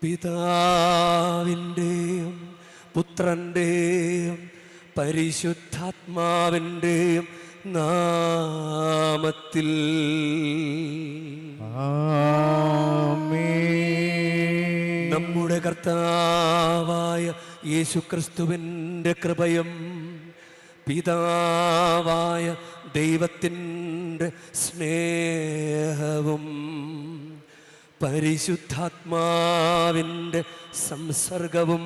പിതാവിൻ്റെയും പുത്രൻ്റെയും പരിശുദ്ധാത്മാവിൻ്റെയും നാമത്തിൽ ആമേൻ. നമ്മുടെ കർത്താവായ യേശുക്രിസ്തുവിൻ്റെ കൃപയും പിതാവായ ദൈവത്തിൻ്റെ സ്നേഹവും പരിശുദ്ധാത്മാവിൻ്റെ സംസർഗവും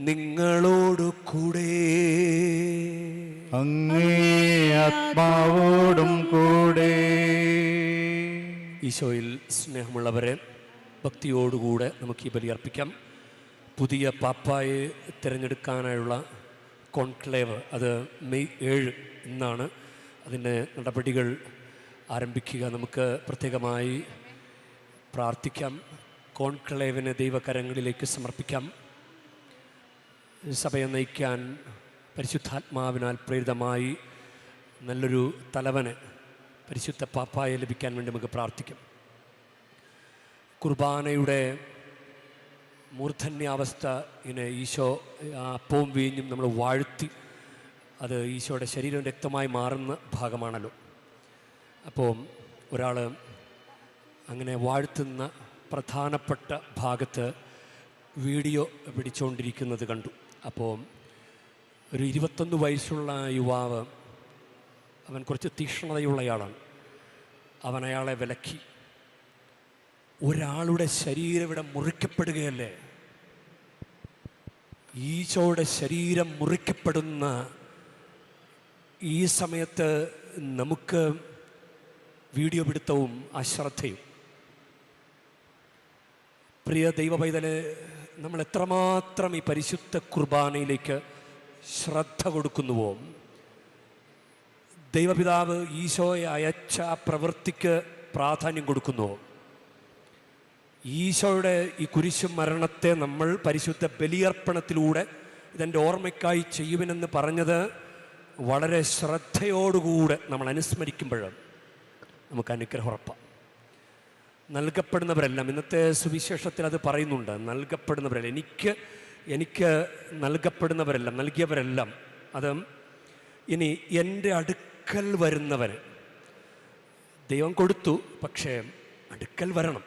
നിങ്ങളോടു കൂടെ അങ്ങേ ആത്മാവോടും കൂടെ. ഈശോയിൽ സ്നേഹമുള്ളവരെ, ഭക്തിയോടുകൂടെ നമുക്ക് ഈ ബലി അർപ്പിക്കാം. പുതിയ പാപ്പായെ തിരഞ്ഞെടുക്കാനായുള്ള കോൺക്ലേവ് അത് മെയ് 7 ഇന്നാണ് അതിൻ്റെ നടപടികൾ ആരംഭിക്കുക. നമുക്ക് പ്രത്യേകമായി പ്രാർത്ഥിക്കാം. കോൺക്ലേവിനെ ദൈവകരങ്ങളിലേക്ക് സമർപ്പിക്കാം. സഭയെ നയിക്കാൻ പരിശുദ്ധാത്മാവിനാൽ പ്രേരിതമായി നല്ലൊരു തലവനെ പരിശുദ്ധ പാപ്പായെ ലഭിക്കാൻ വേണ്ടി നമുക്ക് പ്രാർത്ഥിക്കാം. കുർബാനയുടെ മൂർധന്യാവസ്ഥ ഇങ്ങനെ ഈശോ അപ്പവും വീഞ്ഞും നമ്മൾ വാഴ്ത്തി അത് ഈശോയുടെ ശരീരം രക്തമായി മാറുന്ന ഭാഗമാണല്ലോ. അപ്പോൾ ഒരാൾ അങ്ങനെ വാഴ്ത്തുന്ന പ്രധാനപ്പെട്ട ഭാഗത്ത് വീഡിയോ പിടിച്ചുകൊണ്ടിരിക്കുന്നത് കണ്ടു. അപ്പോൾ ഒരു 21 വയസ്സുള്ള യുവാവ്, അവൻ കുറച്ച് തീക്ഷ്ണതയുള്ളയാളാണ്. അവൻ അയാളെ വിലക്കി. ഒരാളുടെ ശരീരം ഇവിടെ മുറിക്കപ്പെടുകയല്ലേ, ഈശോയുടെ ശരീരം മുറിക്കപ്പെടുന്ന ഈ സമയത്ത് നമുക്ക് വീഡിയോ പിടുത്തവും അശ്രദ്ധയും. പ്രിയ ദൈവ പൈതലെ, നമ്മൾ എത്രമാത്രം ഈ പരിശുദ്ധ കുർബാനയിലേക്ക് ശ്രദ്ധ കൊടുക്കുന്നുവോ, ദൈവപിതാവ് ഈശോയെ അയച്ച ആ പ്രവൃത്തിക്ക് പ്രാധാന്യം കൊടുക്കുന്നുവോ, ഈശോയുടെ ഈ കുരിശു മരണത്തെ നമ്മൾ പരിശുദ്ധ ബലിയർപ്പണത്തിലൂടെ ഇതെൻ്റെ ഓർമ്മയ്ക്കായി ചെയ്യുവനെന്ന് പറഞ്ഞത് വളരെ ശ്രദ്ധയോടുകൂടെ നമ്മൾ അനുസ്മരിക്കുമ്പോൾ നമുക്ക് അനുഗ്രഹം ഉറപ്പാണ്. നൽകപ്പെടുന്നവരെല്ലാം, ഇന്നത്തെ സുവിശേഷത്തിൽ അത് പറയുന്നുണ്ട്, നൽകപ്പെടുന്നവരെല്ലാം, എനിക്ക് നൽകപ്പെടുന്നവരെല്ലാം, നൽകിയവരെല്ലാം, അത് ഇനി എൻ്റെ അടുക്കൽ വരുന്നവന് ദൈവം കൊടുത്തു, പക്ഷേ അടുക്കൽ വരണം.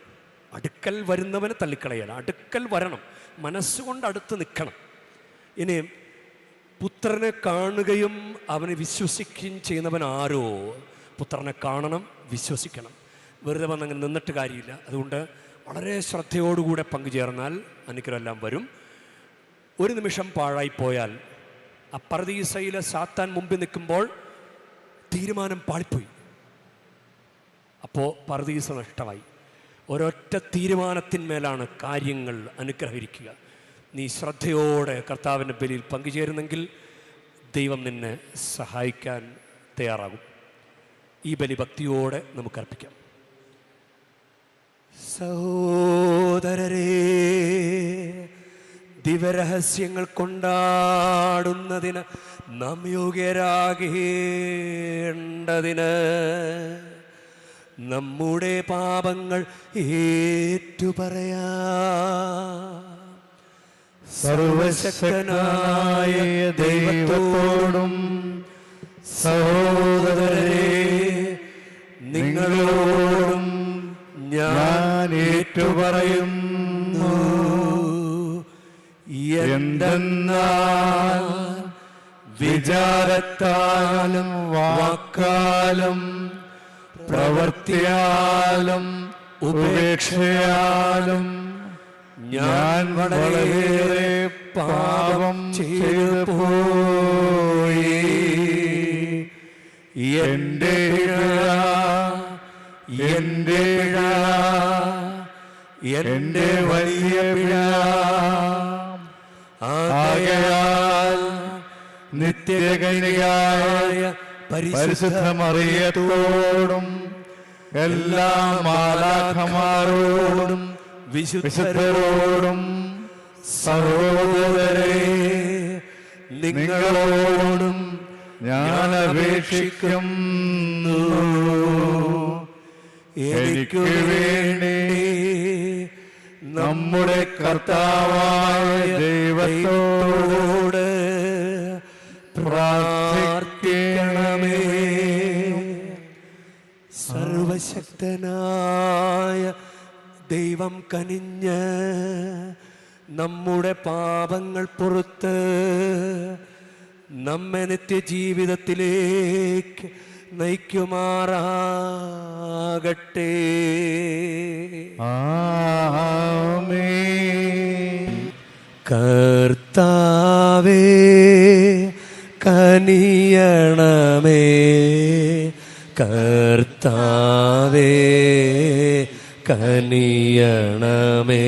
അടുക്കൽ വരുന്നവന് തള്ളിക്കളയണം, അടുക്കൽ വരണം, മനസ്സുകൊണ്ട് അടുത്ത് നിൽക്കണം. ഇനി പുത്രനെ കാണുകയും അവനെ വിശ്വസിക്കുകയും ചെയ്യുന്നവൻ ആരോ, പുത്രനെ കാണണം, വിശ്വസിക്കണം. വെറുതെ വന്നങ്ങനെ നിന്നിട്ട് കാര്യമില്ല. അതുകൊണ്ട് വളരെ ശ്രദ്ധയോടുകൂടെ പങ്കുചേർന്നാൽ അനുഗ്രഹമെല്ലാം വരും. ഒരു നിമിഷം പാഴായിപ്പോയാൽ ആ പറുദീസയിലെ സാത്താൻ മുമ്പിൽ നിൽക്കുമ്പോൾ തീരുമാനം പാളിപ്പോയി. അപ്പോൾ പറുദീസ നഷ്ടമായി. ഒരൊറ്റ തീരുമാനത്തിന്മേലാണ് കാര്യങ്ങൾ അനുഗ്രഹിക്കുക. നീ ശ്രദ്ധയോടെ കർത്താവിൻ്റെ ബലിയിൽ പങ്കുചേരുന്നെങ്കിൽ ദൈവം നിന്നെ സഹായിക്കാൻ തയ്യാറാകും. ഈ ബലി ഭക്തിയോടെ നമുക്ക് അർപ്പിക്കാം. സഹോദരരേ, ദിവരഹസ്യങ്ങൾ കൊണ്ടാടുന്നതിന് നാം യോഗ്യരാകേണ്ടതിന് നമ്മുടെ പാപങ്ങൾ ഏറ്റുപറയാ. സർവശക്തനായ ദൈവത്തോടും സഹോദരരേ നിങ്ങളോടും ഞാൻ ഏറ്റുപറയുന്നു. എന്തെന്നാൽ വിചാരത്താലും വാക്കാലും പ്രവൃത്തിയാലും ഉപേക്ഷയാലും ഞാൻ വളരെയേറെ പാപം ചെയ്തു പോയി. എൻ്റെ വലിയ പിഴ. ആകയാൽ നിത്യകന്യകയായ പരിശുദ്ധ മറിയത്തോടും എല്ലാ മാലാഖമാരോടും വിശുദ്ധരോടും സഹോദരരേ നിങ്ങളോടും ഞാൻ അപേക്ഷിക്കുന്നു. എനിക്ക് വേണ്ടി നമ്മുടെ കർത്താവായ ദൈവത്തോട് പ്രാർത്ഥിക്കണമേ. സർവശക്തനായ ദൈവം കനിഞ്ഞ് നമ്മുടെ പാപങ്ങൾ പുറത്ത് നമ്മെ നിത്യജീവിതത്തിലേക്ക് നയിക്കുമാറാകട്ടെ. ആമേൻ. കർത്താവേ കനിയണമേ, കർത്താവേ കനിയണമേ,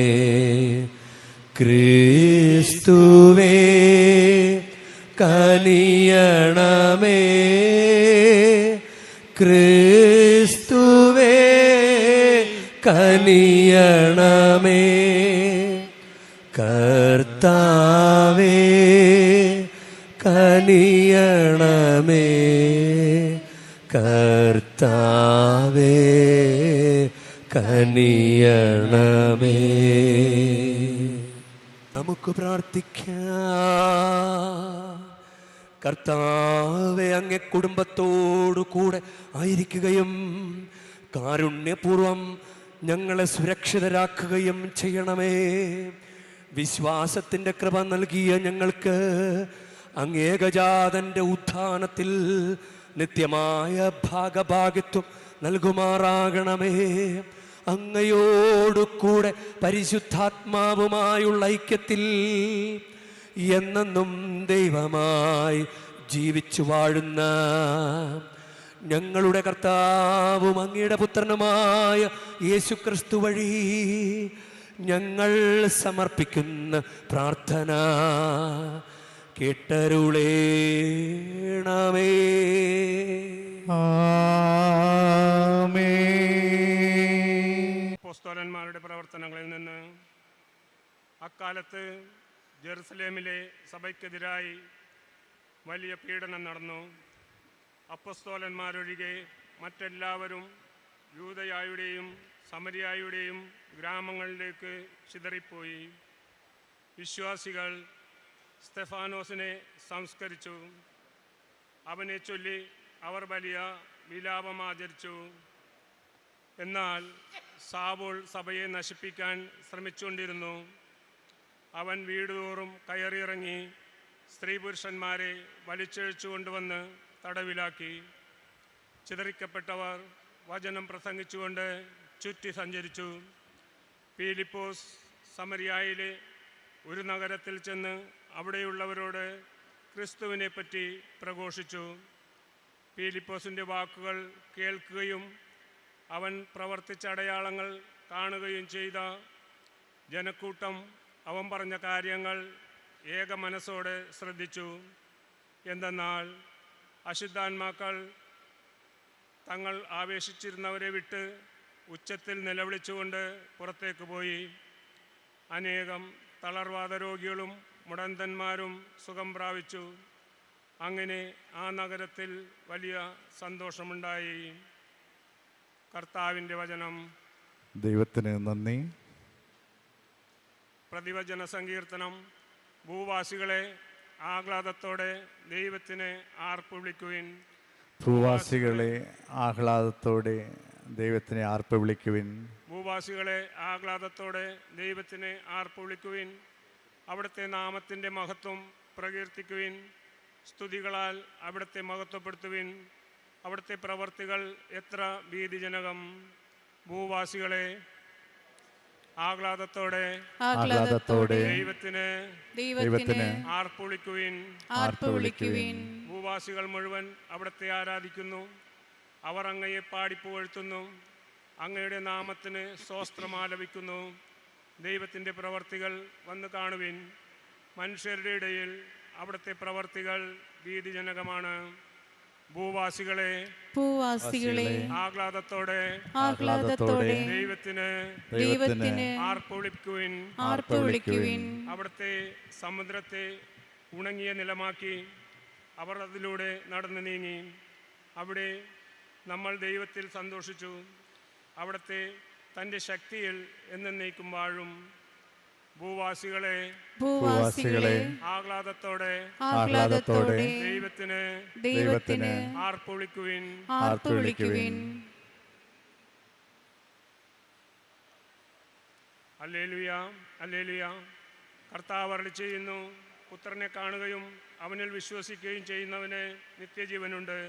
ക്രിസ്തുവേ കനിയണമേ, ക്രിസ്തുവേ കനിയണമേ, കർത്താവേ കനിയണമേ, കർത്താവേ കനിയണമേ. നമുക്ക് പ്രാർത്ഥിക്കാം. കർത്താവേ, അങ്ങേ കുടുംബത്തോടു കൂടെ ആയിരിക്കുകയും കാരുണ്യപൂർവം ഞങ്ങളെ സുരക്ഷിതരാക്കുകയും ചെയ്യണമേ. വിശ്വാസത്തിൻ്റെ കൃപ നൽകിയ ഞങ്ങൾക്ക് അങ്ങേകജാതൻ്റെ ഉത്ഥാനത്തിൽ നിത്യമായ ഭാഗഭാഗിത്വം നൽകുമാറാകണമേ. അങ്ങയോടു കൂടെ പരിശുദ്ധാത്മാവുമായുള്ള ഐക്യത്തിൽ എന്നെന്നും ദൈവമായി ജീവിച്ചു വാഴുന്ന ഞങ്ങളുടെ കർത്താവും അങ്ങയുടെ പുത്രനുമായ യേശുക്രിസ്തു വഴി ഞങ്ങൾ സമർപ്പിക്കുന്ന പ്രാർത്ഥന കേട്ടരുളേണമേ. അപ്പോസ്തലന്മാരുടെ പ്രവർത്തനങ്ങളിൽ നിന്ന് അക്കാലത്ത് ജെറുസലേമിലെ സഭയ്ക്കെതിരായി വലിയ പീഡനം നടന്നു. അപ്പോസ്തലന്മാരൊഴികെ മറ്റെല്ലാവരും യൂദയായുടെയും സമരിയായുടെയും ഗ്രാമങ്ങളിലേക്ക് ചിതറിപ്പോയി. വിശ്വാസികൾ സ്തെഫാനോസിനെ സംസ്കരിച്ചു. അവനെ ചൊല്ലി അവർ വലിയ വിലാപമാചരിച്ചു. എന്നാൽ സാവൂൾ സഭയെ നശിപ്പിക്കാൻ ശ്രമിച്ചുകൊണ്ടിരുന്നു. അവൻ വീടുതോറും കയറിയിറങ്ങി സ്ത്രീ പുരുഷന്മാരെ വലിച്ചിഴച്ചു കൊണ്ടുവന്ന് തടവിലാക്കി. ചിതറിക്കപ്പെട്ടവർ വചനം പ്രസംഗിച്ചുകൊണ്ട് ചുറ്റി സഞ്ചരിച്ചു. ഫിലിപ്പോസ് സമരിയായിലെ ഒരു നഗരത്തിൽ ചെന്ന് അവിടെയുള്ളവരോട് ക്രിസ്തുവിനെ പറ്റി പ്രഘോഷിച്ചു. ഫിലിപ്പോസിൻ്റെ വാക്കുകൾ കേൾക്കുകയും അവൻ പ്രവർത്തിച്ച അടയാളങ്ങൾ കാണുകയും ചെയ്ത ജനക്കൂട്ടം അവൻ പറഞ്ഞ കാര്യങ്ങൾ ഏക മനസ്സോടെ ശ്രദ്ധിച്ചു. എന്തെന്നാൽ അശുദ്ധാത്മാക്കൾ തങ്ങൾ ആവേശിച്ചിരുന്നവരെ വിട്ട് ഉച്ചത്തിൽ നിലവിളിച്ചുകൊണ്ട് പുറത്തേക്ക് പോയി. അനേകം തളർവാദ രോഗികളും മുടന്തന്മാരും സുഖം പ്രാപിച്ചു. അങ്ങനെ ആ നഗരത്തിൽ വലിയ സന്തോഷമുണ്ടായി. കർത്താവിൻ്റെ വചനം. ദൈവത്തിന് നന്ദി. പ്രതിവചന സങ്കീർത്തനം. ഭൂവാസികളെ ആഹ്ലാദത്തോടെ ദൈവത്തിന് ആർപ്പ് വിളിക്കുവിൻ. ഭൂവാസികളെ ആഹ്ലാദത്തോടെ ദൈവത്തിനെ ആർപ്പ് വിളിക്കുവിൻ. ഭൂവാസികളെ ആഹ്ലാദത്തോടെ ദൈവത്തിന് ആർപ്പ് വിളിക്കുവിൻ. അവിടുത്തെ നാമത്തിൻ്റെ മഹത്വം പ്രകീർത്തിക്കുവിൻ. സ്തുതികളാൽ അവിടുത്തെ മഹത്വപ്പെടുത്തുവിൻ. അവിടുത്തെ പ്രവർത്തികൾ എത്ര ഭീതിജനകം. ഭൂവാസികളെ ആഹ്ലാദത്തോടെ ദൈവത്തിന് ആർപ്പ് വിളിക്കുവിൻ. ഭൂവാസികൾ മുഴുവൻ അവിടുത്തെ ആരാധിക്കുന്നു. അവർ അങ്ങയെ പാടിപ്പുകഴ്ത്തുന്നു. അങ്ങയുടെ നാമത്തിന് സ്തോത്രമാലപിക്കുന്നു. ദൈവത്തിൻ്റെ പ്രവർത്തികൾ വന്ന് കാണുവിൻ. മനുഷ്യരുടെ ഇടയിൽ അവിടുത്തെ പ്രവർത്തികൾ ഭീതിജനകമാണ്. ഭൂവാസികളെ ആഹ്ലാദത്തോടെ ദൈവത്തിന് ആർപ്പ് വിളിക്കുവിൻ. അവിടുത്തെ സമുദ്രത്തെ ഉണങ്ങിയ നിലമാക്കി അവർ അതിലൂടെ നടന്നു നീങ്ങി. അവിടെ നമ്മൾ ദൈവത്തിൽ സന്തോഷിച്ചു. അവിടുത്തെ തൻ്റെ ശക്തിയിൽ എന്നേക്കും വാഴും. ഭൂവാസികളെ ഭൂവാസികളെ ആഹ്ലാദത്തോടെ ആഹ്ലാദത്തോടെ ദൈവത്തിന് ആർപ്പൊളിക്കുവിൻ. ആർത്തുവിളിക്കുവിൻ. Hallelujah, hallelujah. കർത്താവ് അരുളിച്ചെയ്യുന്നു, പുത്രനെ കാണുകയും അവനിൽ വിശ്വസിക്കുകയും ചെയ്യുന്നവന് നിത്യജീവനുണ്ട്.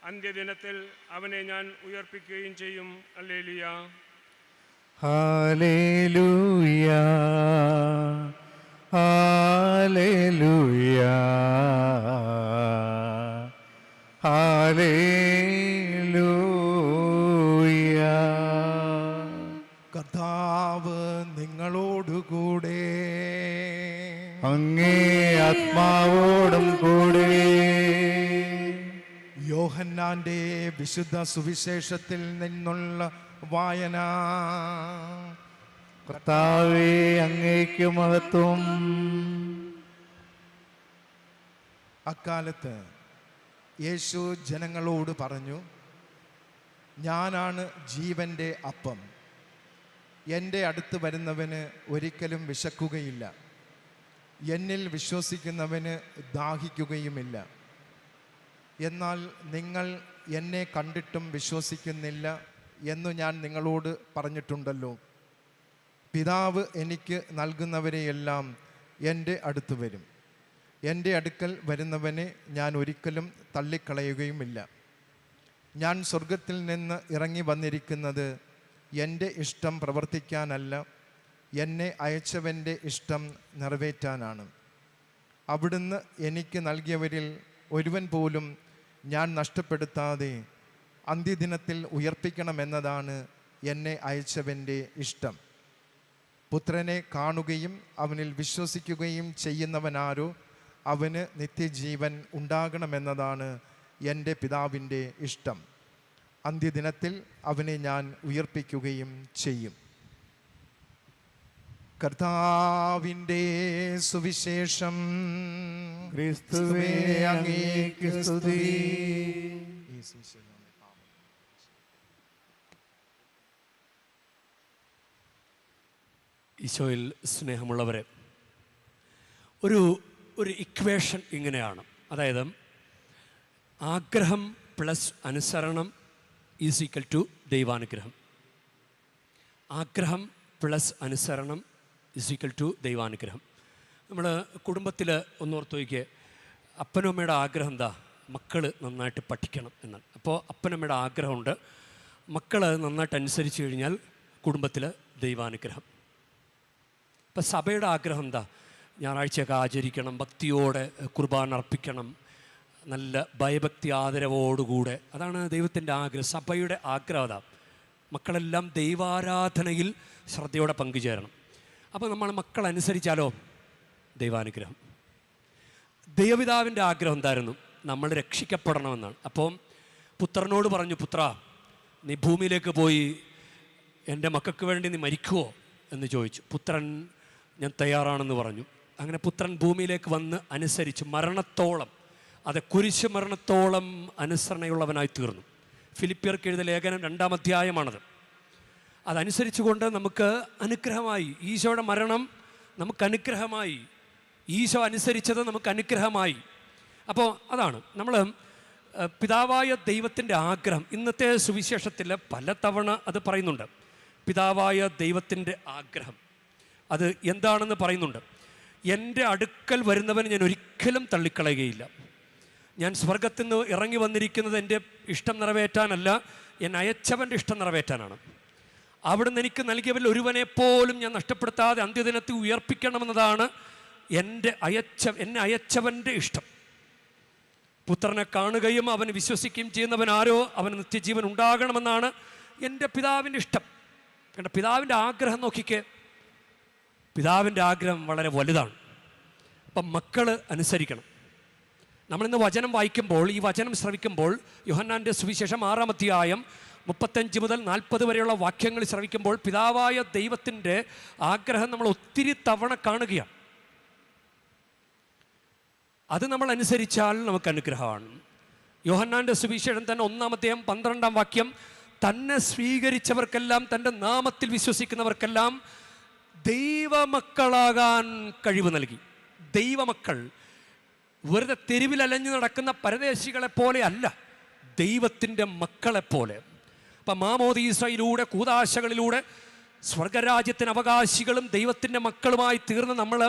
അന്ത്യദിനത്തിൽ അവനെ ഞാൻ ഉയർപ്പിക്കുകയും ചെയ്യും. ഹല്ലേലൂയ. Hallelujah, hallelujah, hallelujah. കർത്താവ് നിങ്ങളോടുകൂടെ. അങ്ങേ ആത്മാവോടും കൂടെ. യോഹന്നാന്റെ വിശുദ്ധ സുവിശേഷത്തിൽ നിന്നുള്ള വായന. കർത്താവേ, അങ്ങേക്ക് മഹത്വം. അക്കാലത്ത് യേശു ജനങ്ങളോട് പറഞ്ഞു, ഞാനാണ് ജീവന്റെ അപ്പം. എൻ്റെ അടുത്ത് വരുന്നവന് ഒരിക്കലും വിശക്കുകയില്ല. എന്നിൽ വിശ്വസിക്കുന്നവന് ദാഹിക്കുകയുമില്ല. എന്നാൽ നിങ്ങൾ എന്നെ കണ്ടിട്ടും വിശ്വസിക്കുന്നില്ല എന്നു ഞാൻ നിങ്ങളോട് പറഞ്ഞിട്ടുണ്ടല്ലോ. പിതാവ് എനിക്ക് നൽകുന്നവരെയെല്ലാം എൻ്റെ അടുത്ത് വരും. എൻ്റെ അടുക്കൽ വരുന്നവനെ ഞാൻ ഒരിക്കലും തള്ളിക്കളയുകയുമില്ല. ഞാൻ സ്വർഗത്തിൽ നിന്ന് ഇറങ്ങി വന്നിരിക്കുന്നത് എൻ്റെ ഇഷ്ടം പ്രവർത്തിക്കാനല്ല, എന്നെ അയച്ചവൻ്റെ ഇഷ്ടം നിറവേറ്റാനാണ്. അവിടുന്ന് എനിക്ക് നൽകിയവരിൽ ഒരുവൻ പോലും ഞാൻ നഷ്ടപ്പെടുത്താതെ അന്ത്യദിനത്തിൽ ഉയർപ്പിക്കണമെന്നതാണ് എന്നെ അയച്ചവൻ്റെ ഇഷ്ടം. പുത്രനെ കാണുകയും അവനിൽ വിശ്വസിക്കുകയും ചെയ്യുന്നവനാരോ അവന് നിത്യജീവൻ ഉണ്ടാകണമെന്നതാണ് എൻ്റെ പിതാവിൻ്റെ ഇഷ്ടം. അന്ത്യദിനത്തിൽ അവനെ ഞാൻ ഉയർപ്പിക്കുകയും ചെയ്യും. കർത്താവിൻ്റെ സുവിശേഷം. ക്രിസ്തുവേ, അങ്ങേക്ക് സ്തുതി. ഈശോയിൽ സ്നേഹമുള്ളവരെ, ഒരു ഇക്വേഷൻ ഇങ്ങനെയാണ്. അതായത് ആഗ്രഹം പ്ലസ് അനുസരണം ഈസ് ഈക്വൽ ടു ദൈവാനുഗ്രഹം. ആഗ്രഹം പ്ലസ് അനുസരണം ഈസ് ഈക്വൽ ടു ദൈവാനുഗ്രഹം. നമ്മൾ കുടുംബത്തിൽ ഒന്നോർത്ത് നോക്കിയേ, അപ്പനും അമ്മയുടെ ആഗ്രഹം എന്താ? മക്കൾ നന്നായിട്ട് പഠിക്കണം എന്നാണ്. അപ്പോൾ അപ്പനമ്മയുടെ ആഗ്രഹമുണ്ട്, മക്കൾ നന്നായിട്ട് അനുസരിച്ച് കഴിഞ്ഞാൽ കുടുംബത്തിൽ ദൈവാനുഗ്രഹം. ഇപ്പം സഭയുടെ ആഗ്രഹം എന്താ? ഞായറാഴ്ചയൊക്കെ ആചരിക്കണം, ഭക്തിയോടെ കുർബാന അർപ്പിക്കണം, നല്ല ഭയഭക്തി ആദരവോടുകൂടെ. അതാണ് ദൈവത്തിൻ്റെ ആഗ്രഹം, സഭയുടെ ആഗ്രഹം. അതാ മക്കളെല്ലാം ദൈവാരാധനയിൽ ശ്രദ്ധയോടെ പങ്കുചേരണം. അപ്പോൾ നമ്മൾ മക്കളനുസരിച്ചാലോ ദൈവാനുഗ്രഹം. ദൈവപിതാവിൻ്റെ ആഗ്രഹം എന്തായിരുന്നു? നമ്മൾ രക്ഷിക്കപ്പെടണമെന്നാണ്. അപ്പം പുത്രനോട് പറഞ്ഞു, പുത്ര, നീ ഭൂമിയിലേക്ക് പോയി എൻ്റെ മക്കൾക്ക് വേണ്ടി നീ മരിക്കുമോ എന്ന് ചോദിച്ചു. പുത്രൻ ഞാൻ തയ്യാറാണെന്ന് പറഞ്ഞു. അങ്ങനെ പുത്രൻ ഭൂമിയിലേക്ക് വന്ന് അനുസരിച്ച് മരണത്തോളം, അത് കുരിശ് മരണത്തോളം അനുസരണയുള്ളവനായി തീർന്നു. ഫിലിപ്പിയർക്ക് എഴുതിയ ലേഖനം 2-ാം അധ്യായമാണത്. അതനുസരിച്ചുകൊണ്ട് നമുക്ക് അനുഗ്രഹമായി. ഈശോയുടെ മരണം നമുക്ക് അനുഗ്രഹമായി, ഈശോ അനുസരിച്ചത് നമുക്ക് അനുഗ്രഹമായി. അപ്പോൾ അതാണ് നമ്മൾ പിതാവായ ദൈവത്തിൻ്റെ ആഗ്രഹം. ഇന്നത്തെ സുവിശേഷത്തിൽ പലതവണ അത് പറയുന്നുണ്ട്. പിതാവായ ദൈവത്തിൻ്റെ ആഗ്രഹം അത് എന്താണെന്ന് പറയുന്നുണ്ട്. എൻ്റെ അടുക്കൽ വരുന്നവൻ ഞാൻ ഒരിക്കലും തള്ളിക്കളയുകയില്ല. ഞാൻ സ്വർഗത്തിൽ നിന്ന് ഇറങ്ങി വന്നിരിക്കുന്നത് എൻ്റെ ഇഷ്ടം നിറവേറ്റാനല്ല, എന്നെ അയച്ചവൻ്റെ ഇഷ്ടം നിറവേറ്റാനാണ്. അവിടുന്ന് എനിക്ക് നൽകിയവരിൽ ഒരുവനെ പോലും ഞാൻ നഷ്ടപ്പെടുത്താതെ അന്ത്യദിനത്തിൽ ഉയർപ്പിക്കണമെന്നതാണ് എന്നെ അയച്ചവൻ്റെ ഇഷ്ടം. പുത്രനെ കാണുകയും അവന് വിശ്വസിക്കുകയും ചെയ്യുന്നവനാരോ അവന് നിത്യജീവൻ ഉണ്ടാകണമെന്നാണ് എൻ്റെ പിതാവിൻ്റെ ഇഷ്ടം. കണ്ട, പിതാവിൻ്റെ ആഗ്രഹം നോക്കിക്കേ. പിതാവിൻ്റെ ആഗ്രഹം വളരെ വലുതാണ്. അപ്പം മക്കൾ അനുസരിക്കണം. നമ്മളിന്ന് വചനം വായിക്കുമ്പോൾ, ഈ വചനം ശ്രവിക്കുമ്പോൾ, യോഹന്നാൻ്റെ സുവിശേഷം 6-ാം അധ്യായം 35 മുതൽ 40 വരെയുള്ള വാക്യങ്ങൾ ശ്രവിക്കുമ്പോൾ പിതാവായ ദൈവത്തിൻ്റെ ആഗ്രഹം നമ്മൾ ഒത്തിരി തവണ കാണുകയാണ്. അത് നമ്മൾ അനുസരിച്ചാൽ നമുക്ക് അനുഗ്രഹമാണ്. യോഹന്നാൻ്റെ സുവിശേഷം തന്നെ 1-ാം അധ്യായം 12-ാം വാക്യം, തന്നെ സ്വീകരിച്ചവർക്കെല്ലാം, തൻ്റെ നാമത്തിൽ വിശ്വസിക്കുന്നവർക്കെല്ലാം ദൈവമക്കളാകാൻ കഴിവ് നൽകി. ദൈവമക്കൾ വെറുതെ തെരുവിൽ അലഞ്ഞു നടക്കുന്ന പരദേശികളെ പോലെ അല്ല, ദൈവത്തിൻ്റെ മക്കളെപ്പോലെ. അപ്പം മാമോദീസയിലൂടെ, കൂദാശകളിലൂടെ സ്വർഗരാജ്യത്തിന് അവകാശികളും ദൈവത്തിൻ്റെ മക്കളുമായി തീർന്ന് നമ്മൾ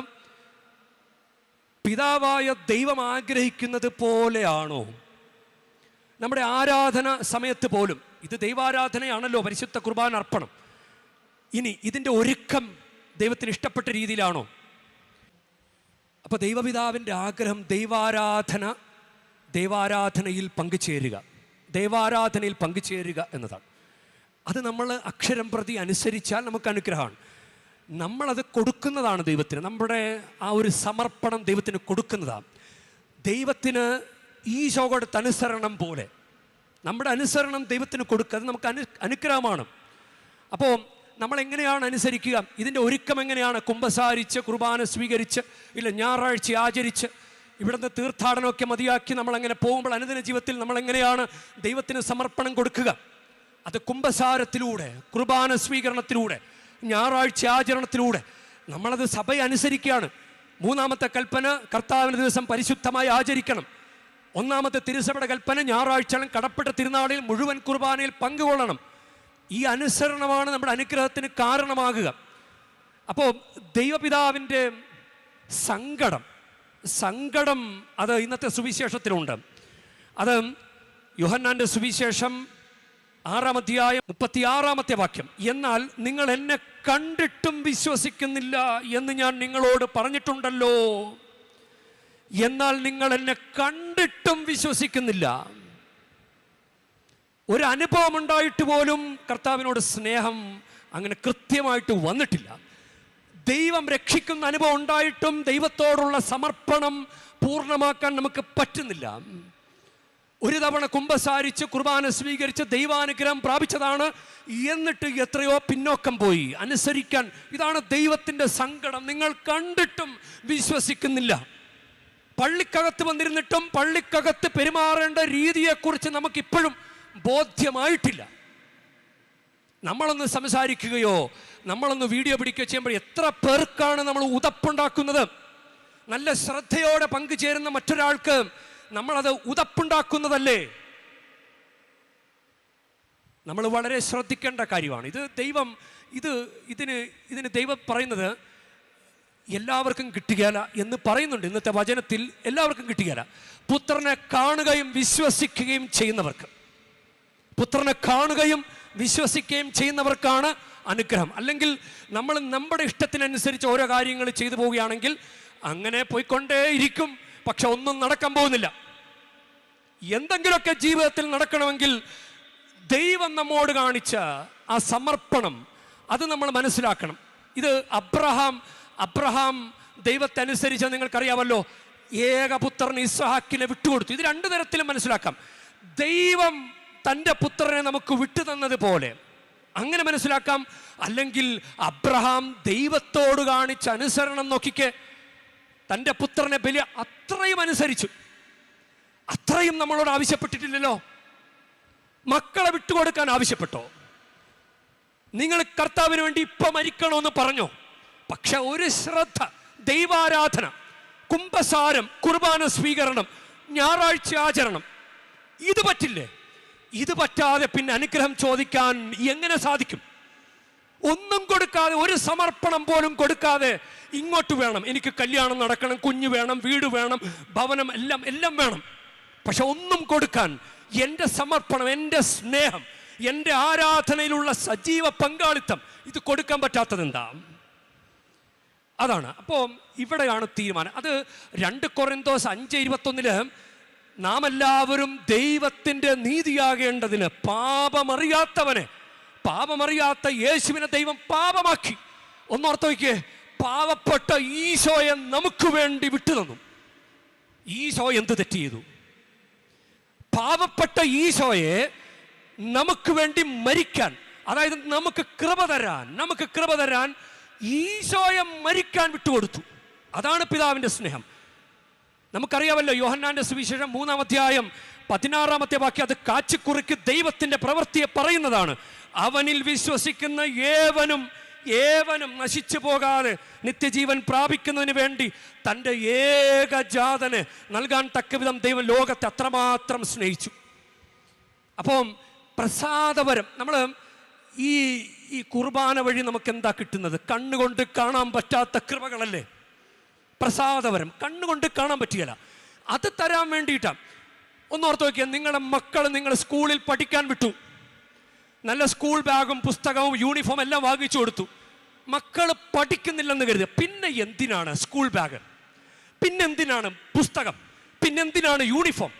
പിതാവായ ദൈവം ആഗ്രഹിക്കുന്നത് പോലെയാണോ? നമ്മുടെ ആരാധന സമയത്ത് പോലും, ഇത് ദൈവാരാധനയാണല്ലോ, പരിശുദ്ധ കുർബാന അർപ്പണം. ഇനി ഇതിൻ്റെ ഒരുക്കം ദൈവത്തിന് ഇഷ്ടപ്പെട്ട രീതിയിലാണോ? അപ്പോൾ ദൈവപിതാവിൻ്റെ ആഗ്രഹം ദൈവാരാധനയിൽ പങ്കുചേരുക എന്നതാണ്. അത് നമ്മൾ അക്ഷരം പ്രതി അനുസരിച്ചാൽ നമുക്ക് അനുഗ്രഹമാണ്. നമ്മളത് കൊടുക്കുന്നതാണ് ദൈവത്തിന്. നമ്മുടെ ആ ഒരു സമർപ്പണം ദൈവത്തിന് കൊടുക്കുന്നതാണ്. ദൈവത്തിന് ഈശോ കൊടുത്ത അനുസരണം പോലെ നമ്മുടെ അനുസരണം ദൈവത്തിന് കൊടുക്കുക, അത് നമുക്ക് അനുഗ്രഹമാണ്. അപ്പോൾ നമ്മളെങ്ങനെയാണ് അനുസരിക്കുക? ഇതിൻ്റെ ഒരുക്കം എങ്ങനെയാണ്? കുമ്പസാരിച്ച്, കുർബാന സ്വീകരിച്ച്, ഇല്ല ഞായറാഴ്ച ആചരിച്ച്, ഇവിടുന്ന് തീർത്ഥാടനമൊക്കെ മതിയാക്കി നമ്മളങ്ങനെ പോകുമ്പോൾ അനുദിന ജീവിതത്തിൽ നമ്മളെങ്ങനെയാണ് ദൈവത്തിന് സമർപ്പണം കൊടുക്കുക? അത് കുമ്പസാരത്തിലൂടെ, കുർബാന സ്വീകരണത്തിലൂടെ, ഞായറാഴ്ച ആചരണത്തിലൂടെ നമ്മളത് സഭയെ അനുസരിക്കുകയാണ്. മൂന്നാമത്തെ കൽപ്പന കർത്താവിൻ്റെ ദിവസം പരിശുദ്ധമായി ആചരിക്കണം. ഒന്നാമത്തെ തിരുസഭയുടെ കൽപ്പന ഞായറാഴ്ചകളും കടപ്പെട്ട തിരുനാളിൽ മുഴുവൻ കുർബാനയിൽ പങ്കുകൊള്ളണം. ഈ അനുസരണമാണ് നമ്മുടെ അനുഗ്രഹത്തിന് കാരണമാകുക. അപ്പോൾ ദൈവപിതാവിൻ്റെ സങ്കടം അത് ഇന്നത്തെ സുവിശേഷത്തിലുണ്ട്. അത് യോഹന്നാൻ്റെ സുവിശേഷം 6-ാം അധ്യായം 36-ാമത്തെ വാക്യം. എന്നാൽ നിങ്ങൾ എന്നെ കണ്ടിട്ടും വിശ്വസിക്കുന്നില്ല എന്ന് ഞാൻ നിങ്ങളോട് പറഞ്ഞിട്ടുണ്ടല്ലോ. എന്നാൽ നിങ്ങൾ എന്നെ കണ്ടിട്ടും വിശ്വസിക്കുന്നില്ല. ഒരു അനുഭവം ഉണ്ടായിട്ട് പോലും കർത്താവിനോട് സ്നേഹം അങ്ങനെ കൃത്യമായിട്ട് വന്നിട്ടില്ല. ദൈവം രക്ഷിക്കുന്ന അനുഭവം ഉണ്ടായിട്ടും ദൈവത്തോടുള്ള സമർപ്പണം പൂർണ്ണമാക്കാൻ നമുക്ക് പറ്റുന്നില്ല. ഒരു തവണ കുമ്പസാരിച്ച് കുർബാന സ്വീകരിച്ച് ദൈവാനുഗ്രഹം പ്രാപിച്ചതാണ്, എന്നിട്ട് എത്രയോ പിന്നോക്കം പോയി അനുസരിക്കാൻ. ഇതാണ് ദൈവത്തിൻ്റെ സങ്കടം. നിങ്ങൾ കണ്ടിട്ടും വിശ്വസിക്കുന്നില്ല. പള്ളിക്കകത്ത് വന്നിരുന്നിട്ടും പള്ളിക്കകത്ത് പെരുമാറേണ്ട രീതിയെക്കുറിച്ച് നമുക്കിപ്പോഴും ബോധ്യമായിട്ടില്ല. നമ്മളൊന്ന് സംസാരിക്കുകയോ നമ്മളൊന്ന് വീഡിയോ പിടിക്കുകയോ ചെയ്യുമ്പോൾ എത്ര പേർക്കാണ് നമ്മൾ ഉതപ്പുണ്ടാക്കുന്നത്? നല്ല ശ്രദ്ധയോടെ പങ്കുചേരുന്ന മറ്റൊരാൾക്ക് നമ്മളത് ഉതപ്പുണ്ടാക്കുന്നതല്ലേ? നമ്മൾ വളരെ ശ്രദ്ധിക്കേണ്ട കാര്യമാണ്. ഇതിന് ദൈവം പറയുന്നത് എല്ലാവർക്കും കിട്ടുകയില്ല എന്ന് പറയുന്നുണ്ട്. ഇന്നത്തെ വചനത്തിൽ എല്ലാവർക്കും കിട്ടുകയില്ല. പുത്രനെ കാണുകയും വിശ്വസിക്കുകയും ചെയ്യുന്നവർക്കാണ് അനുഗ്രഹം. അല്ലെങ്കിൽ നമ്മൾ നമ്മുടെ ഇഷ്ടത്തിനനുസരിച്ച് ഓരോ കാര്യങ്ങൾ ചെയ്തു പോവുകയാണെങ്കിൽ അങ്ങനെ പോയിക്കൊണ്ടേയിരിക്കും. പക്ഷെ ഒന്നും നടക്കാൻ പോകുന്നില്ല. എന്തെങ്കിലുമൊക്കെ ജീവിതത്തിൽ നടക്കണമെങ്കിൽ ദൈവം നമ്മോട് കാണിച്ച ആ സമർപ്പണം അത് നമ്മൾ മനസ്സിലാക്കണം. ഇത് അബ്രഹാം ദൈവത്തെ അനുസരിച്ച നിങ്ങൾക്കറിയാമല്ലോ, ഏകപുത്രൻ ഇസ്ഹാക്കിനെ വിട്ടുകൊടുത്തു. ഇത് രണ്ടു തരത്തിലും മനസ്സിലാക്കാം. ദൈവം തൻ്റെ പുത്രനെ നമുക്ക് വിട്ടുതന്നത് പോലെ അങ്ങനെ മനസ്സിലാക്കാം. അല്ലെങ്കിൽ അബ്രഹാം ദൈവത്തോട് കാണിച്ച അനുസരണം നോക്കിക്കേ, തൻ്റെ പുത്രനെ ബലി അത്രയും അനുസരിച്ചു. അത്രയും നമ്മളോട് ആവശ്യപ്പെട്ടിട്ടില്ലല്ലോ. മക്കളെ വിട്ടുകൊടുക്കാൻ ആവശ്യപ്പെട്ടോ? നിങ്ങൾ കർത്താവിന് വേണ്ടി ഇപ്പം മരിക്കണമെന്ന് പറഞ്ഞോ? പക്ഷെ ഒരു ശ്രദ്ധ, ദൈവാരാധന, കുമ്പസാരം, കുർബാന സ്വീകരണം, ഞായറാഴ്ച ആചരണം, ഇത് പറ്റില്ലേ? ഇത് പറ്റാതെ പിന്നെ അനുഗ്രഹം ചോദിക്കാൻ എങ്ങനെ സാധിക്കും? ഒന്നും കൊടുക്കാതെ, ഒരു സമർപ്പണം പോലും കൊടുക്കാതെ ഇങ്ങോട്ട് വേണം, എനിക്ക് കല്യാണം നടക്കണം, കുഞ്ഞ് വേണം, വീട് വേണം, ഭവനം, എല്ലാം വേണം. പക്ഷെ ഒന്നും കൊടുക്കാൻ എൻ്റെ സമർപ്പണം, എൻ്റെ സ്നേഹം, എൻ്റെ ആരാധനയിലുള്ള സജീവ പങ്കാളിത്തം ഇത് കൊടുക്കാൻ പറ്റാത്തത് എന്താ? അതാണ്. അപ്പോൾ ഇവിടെയാണ് തീരുമാനം. അത് 2 കൊരിന്തോസ് 5:21 നാം എല്ലാവരും ദൈവത്തിൻ്റെ നീതിയാകേണ്ടതിന് പാപമറിയാത്ത യേശുവിനെ ദൈവം പാപമാക്കി. ഒന്നോർത്ത് നോക്കിയേ, പാവപ്പെട്ട ഈശോയെ നമുക്ക് വേണ്ടി വിട്ടുതന്നു. ഈശോ എന്ത് തെറ്റ് ചെയ്തു? പാവപ്പെട്ട ഈശോയെ നമുക്ക് വേണ്ടി മരിക്കാൻ, അതായത് നമുക്ക് കൃപ തരാൻ ഈശോയെ മരിക്കാൻ വിട്ടുകൊടുത്തു. അതാണ് പിതാവിൻ്റെ സ്നേഹം. നമുക്കറിയാമല്ലോ, യോഹന്നാന്റെ സുവിശേഷം 3-ാം അധ്യായം 16 വാക്യം അത് കാച്ചിക്കുറിക്ക് ദൈവത്തിന്റെ പ്രവൃത്തിയെ പറയുന്നതാണ്. അവനിൽ വിശ്വസിക്കുന്ന ഏവനും നശിച്ചു പോകാതെ നിത്യജീവൻ പ്രാപിക്കുന്നതിന് വേണ്ടി തൻ്റെ ഏകജാതന് നൽകാൻ തക്കവിധം ദൈവം ലോകത്തെ അത്രമാത്രം സ്നേഹിച്ചു. അപ്പം പ്രസാദപരം നമ്മൾ ഈ കുർബാന വഴി നമുക്ക് എന്താ കിട്ടുന്നത്? കണ്ണുകൊണ്ട് കാണാൻ പറ്റാത്ത കൃപകളല്ലേ പ്രസാദപരം. കണ്ണുകൊണ്ട് കാണാൻ പറ്റുകയില്ല, അത് തരാൻ വേണ്ടിയിട്ടാണ്. ഒന്നോർത്ത് നോക്കിയാൽ, നിങ്ങളുടെ മക്കൾ നിങ്ങൾ സ്കൂളിൽ പഠിക്കാൻ വിട്ടു, നല്ല സ്കൂൾ ബാഗും പുസ്തകവും യൂണിഫോം എല്ലാം വാങ്ങിച്ചു കൊടുത്തു. മക്കൾ പഠിക്കുന്നില്ലെന്ന് കരുതുക, പിന്നെ എന്തിനാണ് സ്കൂൾ ബാഗ്? പിന്നെന്തിനാണ് പുസ്തകം? പിന്നെന്തിനാണ് യൂണിഫോം?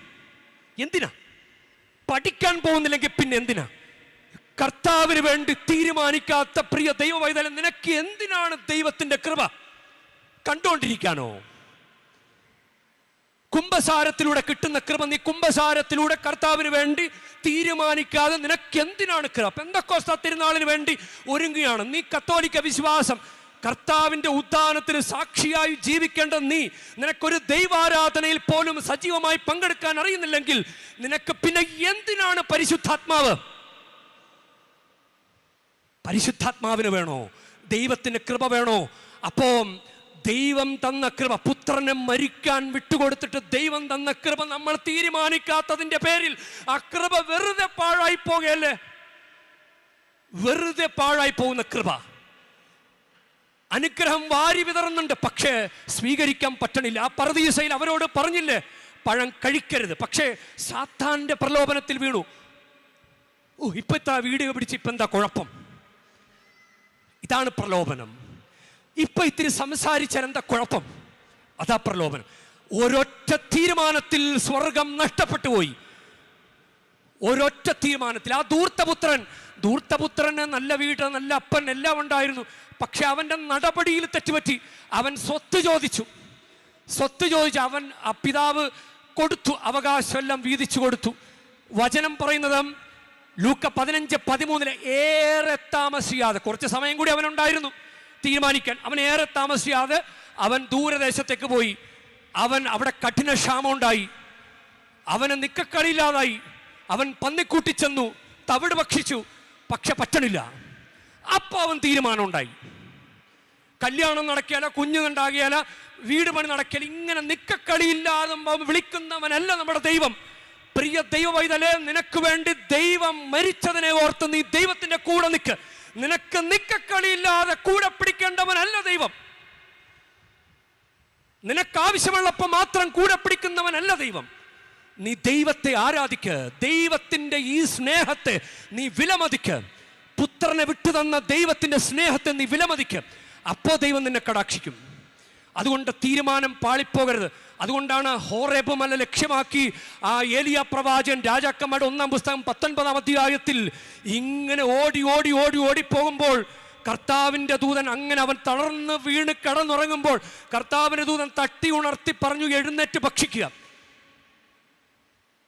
എന്തിനാ? പഠിക്കാൻ പോകുന്നില്ലെങ്കിൽ പിന്നെ എന്തിനാ? കർത്താവിന് വേണ്ടി തീരുമാനിക്കാത്ത പ്രിയ ദൈവവൈതലൻ, നിനക്ക് എന്തിനാണ് ദൈവത്തിന്റെ കൃപ? കണ്ടുകൊണ്ടിരിക്കാനോ? കുംഭസാരത്തിലൂടെ കിട്ടുന്ന കൃപ നീ കുംഭസാരത്തിലൂടെ കർത്താവിന് വേണ്ടി തീരുമാനിക്കാതെ നിനക്ക് എന്തിനാണ് കൃപ? പെന്തക്കോസ്ത തിരുനാളിന് വേണ്ടി ഒരുങ്ങുകയാണ് നീ. കത്തോലിക്ക വിശ്വാസം, കർത്താവിന്റെ ഉദ്ധാനത്തിന് സാക്ഷിയായി ജീവിക്കേണ്ട നീ, നിനക്കൊരു ദൈവാരാധനയിൽ പോലും സജീവമായി പങ്കെടുക്കാൻ അറിയുന്നില്ലെങ്കിൽ നിനക്ക് പിന്നെ എന്തിനാണ് പരിശുദ്ധാത്മാവ്? പരിശുദ്ധാത്മാവിന് വേണോ? ദൈവത്തിന്റെ കൃപ വേണോ? അപ്പോ ദൈവം തന്ന കൃപ, പുത്രനെ മരിക്കാൻ വിട്ടുകൊടുത്തിട്ട് ദൈവം തന്ന കൃപ നമ്മൾ തീരുമാനിക്കാത്തതിന്റെ പേരിൽ ആ കൃപ വെറുതെ പാഴായി പോകയല്ലേ? വെറുതെ പാഴായി പോകുന്ന കൃപ. അനുഗ്രഹം വാരി വിതറുന്നുണ്ട്, പക്ഷേ സ്വീകരിക്കാൻ പറ്റണില്ല. ആ പറുദീസയിൽ അവരോട് പറഞ്ഞില്ലേ പഴം കഴിക്കരുത്, പക്ഷേ സാത്താന്റെ പ്രലോഭനത്തിൽ വീണു. ഇപ്പത്തെ വീഡിയോ പിടിച്ച് ഇപ്പൊ എന്താ കുഴപ്പം? ഇതാണ് പ്രലോഭനം. ഇപ്പൊ ഇത്തിരി സംസാരിച്ചാൽ എന്താ കുഴപ്പം? അതാ പ്രലോഭനം. ഒരൊറ്റ തീരുമാനത്തിൽ സ്വർഗം നഷ്ടപ്പെട്ടു പോയി. ഒരൊറ്റ തീരുമാനത്തിൽ. ആ ധൂർത്തപുത്രന് നല്ല വീട്, നല്ല അപ്പൻ എല്ലാം ഉണ്ടായിരുന്നു, പക്ഷെ അവന്റെ നടപടിയിൽ തെറ്റുപറ്റി. അവൻ സ്വത്ത് ചോദിച്ചു. അവൻ ആ പിതാവ് കൊടുത്തു, അവകാശം എല്ലാം വീതിച്ചു കൊടുത്തു. വചനം പറയുന്നത് ലൂക്ക 15:13 ഏറെ താമസിയാതെ, കുറച്ച് സമയം കൂടി അവനുണ്ടായിരുന്നു തീരുമാനിക്കാൻ. അവൻ ഏറെ താമസിയാതെ അവൻ ദൂരദേശത്തേക്ക് പോയി. അവൻ അവിടെ കഠിന ക്ഷാമം ഉണ്ടായി, അവന് നിക്കക്കളിയില്ലാതായി. അവൻ പന്നിക്കൂട്ടി ചെന്നു, തവിട് ഭക്ഷിച്ചു, പക്ഷെ പറ്റണില്ല. അപ്പൊ അവൻ തീരുമാനം ഉണ്ടായി, കല്യാണം നടക്കിയാല, കുഞ്ഞുണ്ടാകിയാല, വീട് പണി നടക്കിയാല, ഇങ്ങനെ നിക്കക്കളിയില്ലാതെ വിളിക്കുന്നവനല്ല നമ്മുടെ ദൈവം. പ്രിയ ദൈവവൈതലേ, നിനക്ക് വേണ്ടി ദൈവം മരിച്ചതിനെ ഓർത്ത് നീ ദൈവത്തിന്റെ കൂടെ നിൽക്ക്. നിനക്ക് നിക്കക്കളിയില്ലാതെ കൂടെ പിടിക്കേണ്ടവനല്ല ദൈവം. നിനക്ക് ആവശ്യമുള്ളപ്പോൾ മാത്രം കൂടെ പിടിക്കുന്നവനല്ല ദൈവം. നീ ദൈവത്തെ ആരാധിക്ക്. ദൈവത്തിന്റെ ഈ സ്നേഹത്തെ നീ വിലമതിക്ക്. പുത്രനെ വിട്ടുതന്ന ദൈവത്തിന്റെ സ്നേഹത്തെ നീ വിലമതിക്ക്. അപ്പോ ദൈവം നിന്നെ കടാക്ഷിക്കും. അതുകൊണ്ട് തീരുമാനം പാളിപ്പോകരുത്. അതുകൊണ്ടാണ് ഹോറേബ് മല ലക്ഷ്യമാക്കി ആ ഏലിയ പ്രവാചകൻ രാജാക്കന്മാരുടെ 1-ാം പുസ്തകം 19-ാം അധ്യായത്തിൽ ഇങ്ങനെ ഓടി പോകുമ്പോൾ കർത്താവിൻ്റെ ദൂതൻ, അങ്ങനെ അവൻ തളർന്ന് വീണ് കിടന്നുറങ്ങുമ്പോൾ കർത്താവിൻ്റെ ദൂതൻ തട്ടി ഉണർത്തി പറഞ്ഞു, എഴുന്നേറ്റ് ഭക്ഷിക്കുക.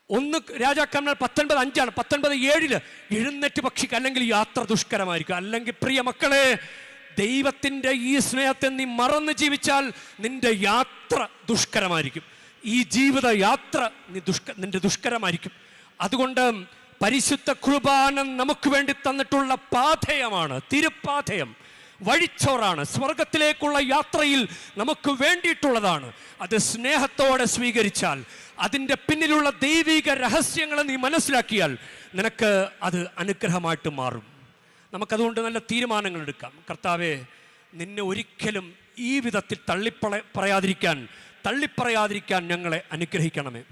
1 രാജാക്കന്മാർ 19:5 19:7 എഴുന്നേറ്റ് ഭക്ഷിക്കുക, അല്ലെങ്കിൽ യാത്ര ദുഷ്കരമായിരിക്കും. അല്ലെങ്കിൽ പ്രിയ മക്കളെ, ദൈവത്തിൻ്റെ ഈ സ്നേഹത്തെ നീ മറന്ന് ജീവിച്ചാൽ നിന്റെ യാത്ര ദുഷ്കരമായിരിക്കും. ഈ ജീവിത യാത്ര നിന്റെ ദുഷ്കരമായിരിക്കും. അതുകൊണ്ട് പരിശുദ്ധ കുർബാന നമുക്ക് വേണ്ടി തന്നിട്ടുള്ള പാഥേയമാണ്, തിരുപ്പാഥേയം, വഴിച്ചോറാണ്. സ്വർഗത്തിലേക്കുള്ള യാത്രയിൽ നമുക്ക് വേണ്ടിയിട്ടുള്ളതാണ്. അത് സ്നേഹത്തോടെ സ്വീകരിച്ചാൽ, അതിൻ്റെ പിന്നിലുള്ള ദൈവിക രഹസ്യങ്ങൾ നീ മനസ്സിലാക്കിയാൽ നിനക്ക് അത് അനുഗ്രഹമായിട്ട് മാറും. നമുക്കതുകൊണ്ട് നല്ല തീരുമാനങ്ങൾ എടുക്കാം. കർത്താവേ, നിന്നെ ഒരിക്കലും ഈ വിധത്തിൽ തള്ളിപ്പറയാതിരിക്കാൻ ഞങ്ങളെ അനുഗ്രഹിക്കണമേ.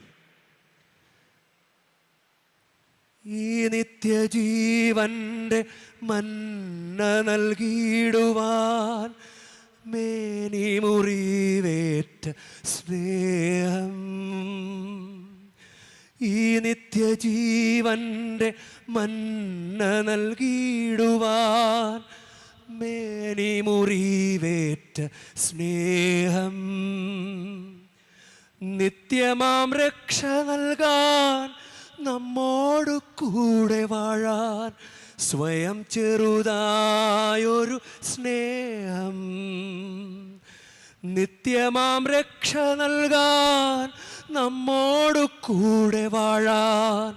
ഈ നിത്യജീവന്റെ മന്ന നൽകിയിടുവാൻ മേനി മുറിവേറ്റ സ്നേഹം, ഈ നിത്യജീവന്റെ മന്ന നൽകിയിടുവാൻ മേനി മുറിവേറ്റ സ്നേഹം, നിത്യമാം രക്ഷ നൽകാൻ നമ്മോടു കൂടെ വാഴാൻ സ്വയം ചെറുതായൊരു സ്നേഹം, നിത്യമാം രക്ഷ നൽകാൻ നമ്മോടു കൂടെ വാഴാൻ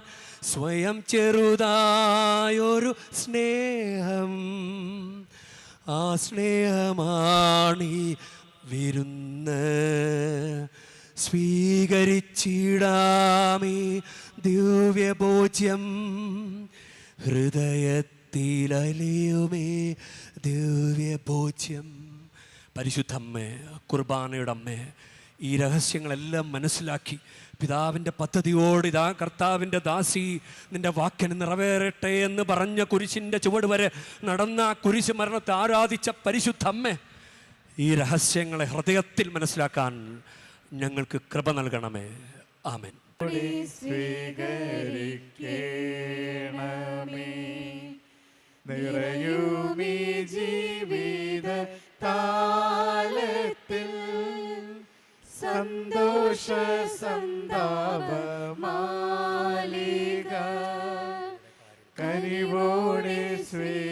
സ്വയം ചെറുതായൊരു സ്നേഹം. ആ സ്നേഹമാണീ വിരുന്ന്. സ്വീകരിച്ചിടാമേ ദിവ്യഭോജ്യം. ഹൃദയത്തിലലിയുമേ ദിവ്യഭോജ്യം. പരിശുദ്ധമ്മേ, കുർബാനയുടെ അമ്മേ, ഈ രഹസ്യങ്ങളെല്ലാം മനസ്സിലാക്കി പിതാവിൻ്റെ പദ്ധതിയോട് ഇതാ കർത്താവിൻ്റെ ദാസി നിൻ്റെ വാക്കിന് നിറവേറട്ടെ എന്ന് പറഞ്ഞ കുരിശിൻ്റെ ചുവട് വരെ നടന്ന ആ കുരിശ് മരണത്തെ ആരാധിച്ച പരിശുദ്ധമ്മേ, ഈ രഹസ്യങ്ങളെ ഹൃദയത്തിൽ മനസ്സിലാക്കാൻ ഞങ്ങൾക്ക് കൃപ നൽകണമേ. ആമേൻ. സ്വീകരിക്കണമേ നിറയുമീ ജീവിത താലത്തിൽ സന്തോഷ സന്താപമാലിക കനിവോടെ സ്വീകരിക്കണമേ.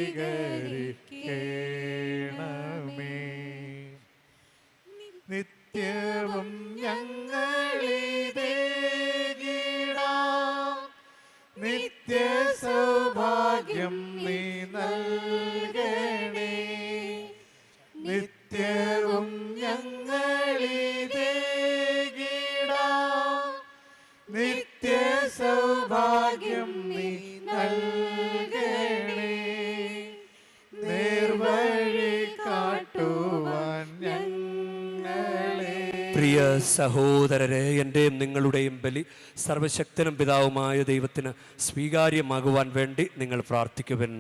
നിത്യവും ഞങ്ങളിതേകിടാം നിത്യ സൗഭാഗ്യം നീ നൽകണേ. നിത്യവും ഞങ്ങളിതേകിടാം നിത്യ സൗഭാഗ്യം നീ നൽകണേ. നേർവഴി കാട്ടുവാൻ പ്രിയ സഹോദരരെ, എൻ്റെയും നിങ്ങളുടെയും ബലി സർവശക്തനും പിതാവുമായ ദൈവത്തിന് സ്വീകാര്യമാകുവാൻ വേണ്ടി നിങ്ങൾ പ്രാർത്ഥിക്കുവൻ.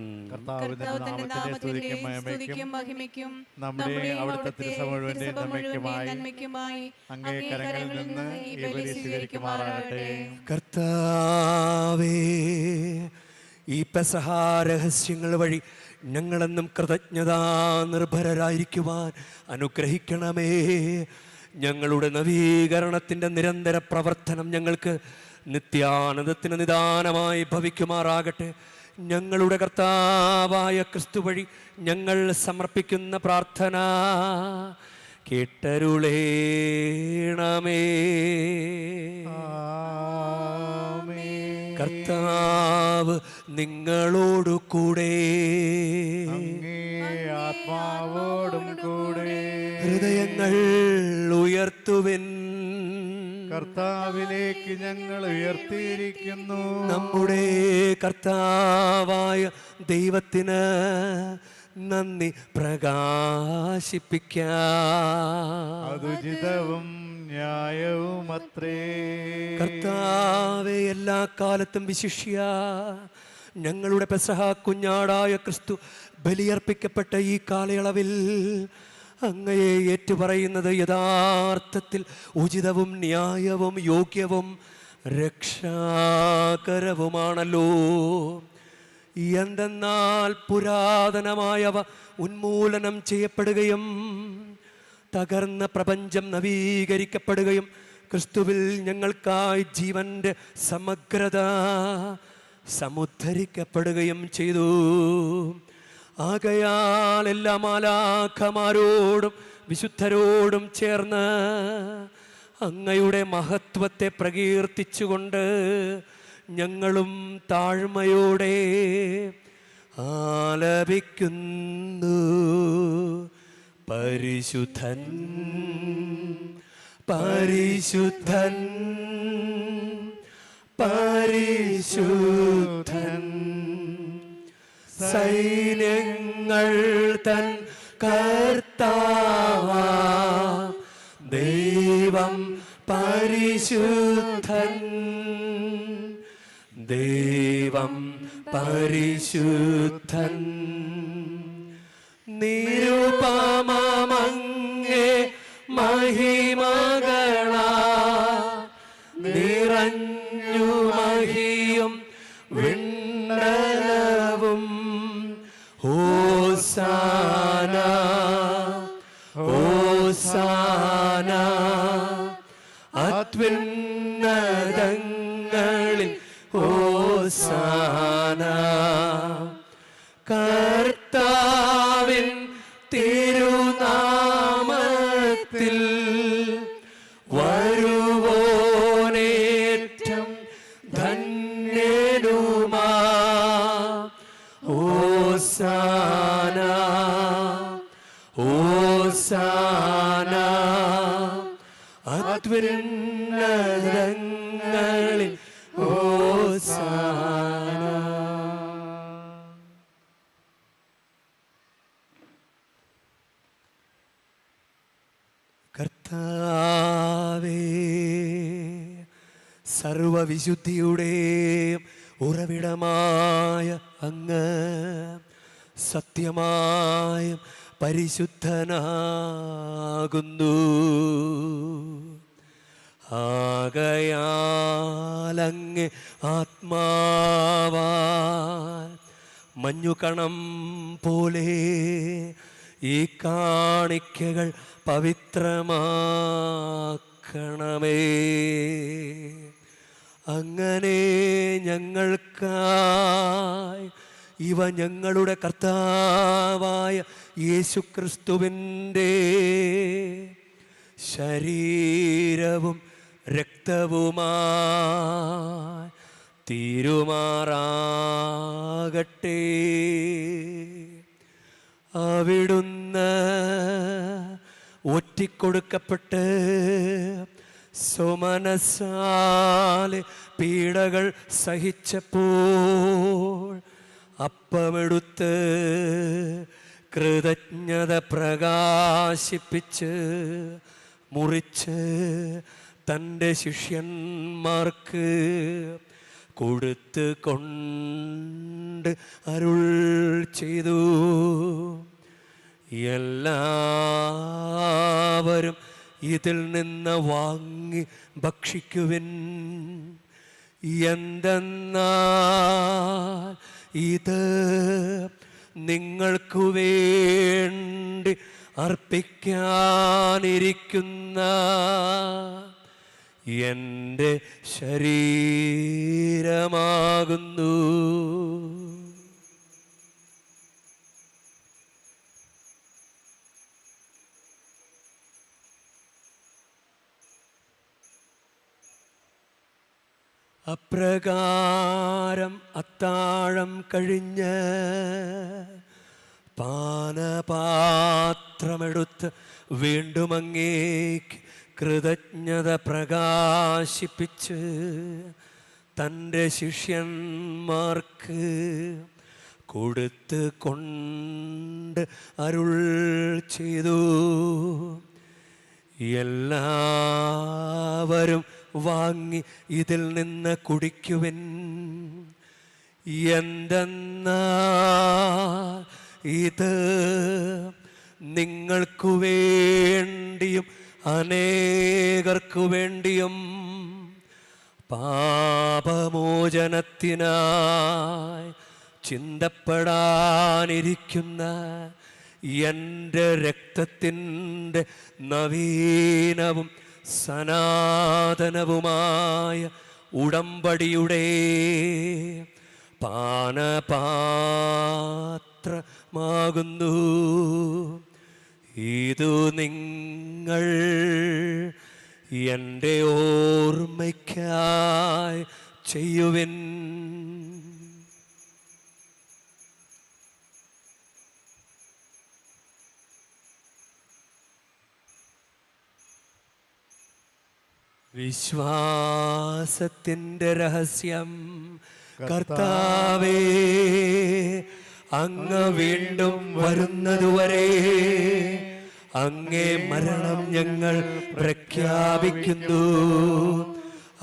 നമ്മുടെ അവിടുത്തെ തിരുസഭ മുഴുവന്റെ നന്മയ്ക്കുമായി അങ്ങേ കരങ്ങളിൽ നിന്ന് ഈ ബലി സ്വീകരിക്കുമാറാകട്ടെ. കർത്താവേ, ഈ പെസഹ രഹസ്യങ്ങൾ വഴി ഞങ്ങളെന്നും കൃതജ്ഞതാ നിർഭരരായിരിക്കുവാൻ അനുഗ്രഹിക്കണമേ. ഞങ്ങളുടെ നവീകരണത്തിൻ്റെ നിരന്തര പ്രവർത്തനം ഞങ്ങൾക്ക് നിത്യാനന്ദത്തിന് നിദാനമായി ഭവിക്കുമാറാകട്ടെ. ഞങ്ങളുടെ കർത്താവായ ക്രിസ്തു വഴി ഞങ്ങൾ സമർപ്പിക്കുന്ന പ്രാർത്ഥന കേട്ടരുളേണമേ. കർത്താവ് നിങ്ങളോടു കൂടെ, ആത്മാവോടും കൂടെ. ഹൃദയങ്ങൾ ഉയർത്തുവിൻ. കർത്താവിലേക്ക് ഞങ്ങൾ ഉയർത്തിയിരിക്കുന്നു. നമ്മുടെ കർത്താവായ ദൈവത്തിന് നന്ദി പ്രകാശിപ്പിക്കാം. അതുചിതവും ന്യായവും അത്രേ. കർത്താവെ, എല്ലാ കാലത്തും വിശിഷ്യ ഞങ്ങളുടെ പെസഹ കുഞ്ഞാടായ ക്രിസ്തു ബലിയർപ്പിക്കപ്പെട്ട ഈ കാലയളവിൽ അങ്ങയെ ഏറ്റുപറയുന്നത് യഥാർത്ഥത്തിൽ ഉചിതവും ന്യായവും യോഗ്യവും രക്ഷാകരവുമാണല്ലോ. എന്തെന്നാൽ പുരാതനമായവ ഉന്മൂലനം ചെയ്യപ്പെടുകയും തകർന്ന പ്രപഞ്ചം നവീകരിക്കപ്പെടുകയും ക്രിസ്തുവിൽ ഞങ്ങൾക്കായി ജീവന്റെ സമഗ്രത സമുദ്ധരിക്കപ്പെടുകയും ചെയ്തു. ആകയാൽ എല്ലാ മാലാഖമാരോടും വിശുദ്ധരോടും ചേർന്ന് അങ്ങയുടെ മഹത്വത്തെ പ്രകീർത്തിച്ചുകൊണ്ട് ഞങ്ങളും താഴ്മയോടെ ആലപിക്കുന്നു. പരിശുദ്ധൻ പരിശുദ്ധൻ പരിശുദ്ധൻ, സൈന്യങ്ങൾ തൻ കർത്താവാ ദൈവം പരിശുദ്ധൻ. ദൈവം പരിശുദ്ധൻ. നിരുപമമങ്ങേ മഹിമകളാ നിറഞ്ഞു മഹിയും വിണ്ണലവും. ഹോസാന ഹോസാന അത്യുന്നതങ്ങളിൽ ഹോസാന. കർത്താവിൻ തിരുനാമത്തിൽ അത്യുന്നതങ്ങളിൽ ഹോസാന. കർത്താവേ, സർവവിശുദ്ധിയുടെയും ഉറവിടമായ അങ്ങ് സത്യമായും പരിശുദ്ധനാകുന്നു. ആകയാലങ്ങ് ആത്മാവാൽ മഞ്ഞുകണം പോലെ ഈ കാണിക്കകൾ പവിത്രമാക്കണമേ. അങ്ങനെ ഞങ്ങൾക്കായി ഇവ ഞങ്ങളുടെ കർത്താവായ യേശുക്രിസ്തുവിൻ്റെ ശരീരവും രക്തവുമായി തീരുമാറാകട്ടെ. അവിടുന്ന് ഒറ്റിക്കൊടുക്കപ്പെട്ട് സുമനസ്സാലെ പീഡകൾ സഹിച്ചപ്പോൾ അപ്പമെടുത്ത് കൃതജ്ഞത പ്രകാശിപ്പിച്ച് മുറിച്ച് തൻ്റെ ശിഷ്യന്മാർക്ക് കൊടുത്ത് കൊണ്ട് അരുൾ ചെയ്തു. എല്ലാവരും ഇതിൽ നിന്ന് വാങ്ങി ഭക്ഷിക്കുവിൻ. എന്തെന്നാൽ ഇത് നിങ്ങൾക്കു വേണ്ടി അർപ്പിക്കാനിരിക്കുന്ന എൻ്റെ ശരീരമാകുന്നു. അപ്രകാരം അത്താഴം കഴിഞ്ഞ് പാനപാത്രമെടുത്ത് വീണ്ടും അങ്ങേക്ക് കൃതജ്ഞത പ്രകാശിപ്പിച്ച് തൻ്റെ ശിഷ്യന്മാർക്ക് കൊടുത്ത് കൊണ്ട് അരുൾ ചെയ്തു. എല്ലാവരും വാങ്ങി ഇതിൽ നിന്ന് കുടിക്കുവിൻ. എന്തെന്നാൽ ഇത് നിങ്ങൾക്കു വേണ്ടിയും അനേകർക്കു വേണ്ടിയും പാപമോചനത്തിനായി ചിന്തപ്പെടാനിരിക്കുന്ന എൻ്റെ രക്തത്തിൻ്റെ നവീനവും സനാതനവുമായ ഉടമ്പടിയുടെ പാനപാത്രമാകുന്നു. ഇതു നിങ്ങൾ എൻ്റെ ഓർമ്മയ്ക്കായി ചെയ്യുവിൻ. വിശ്വാസത്തിൻ്റെ രഹസ്യം. കർത്താവേ, അങ്ങ് വീണ്ടും വരുന്നതുവരെ അങ്ങേ മരണം ഞങ്ങൾ പ്രഖ്യാപിക്കുന്നു.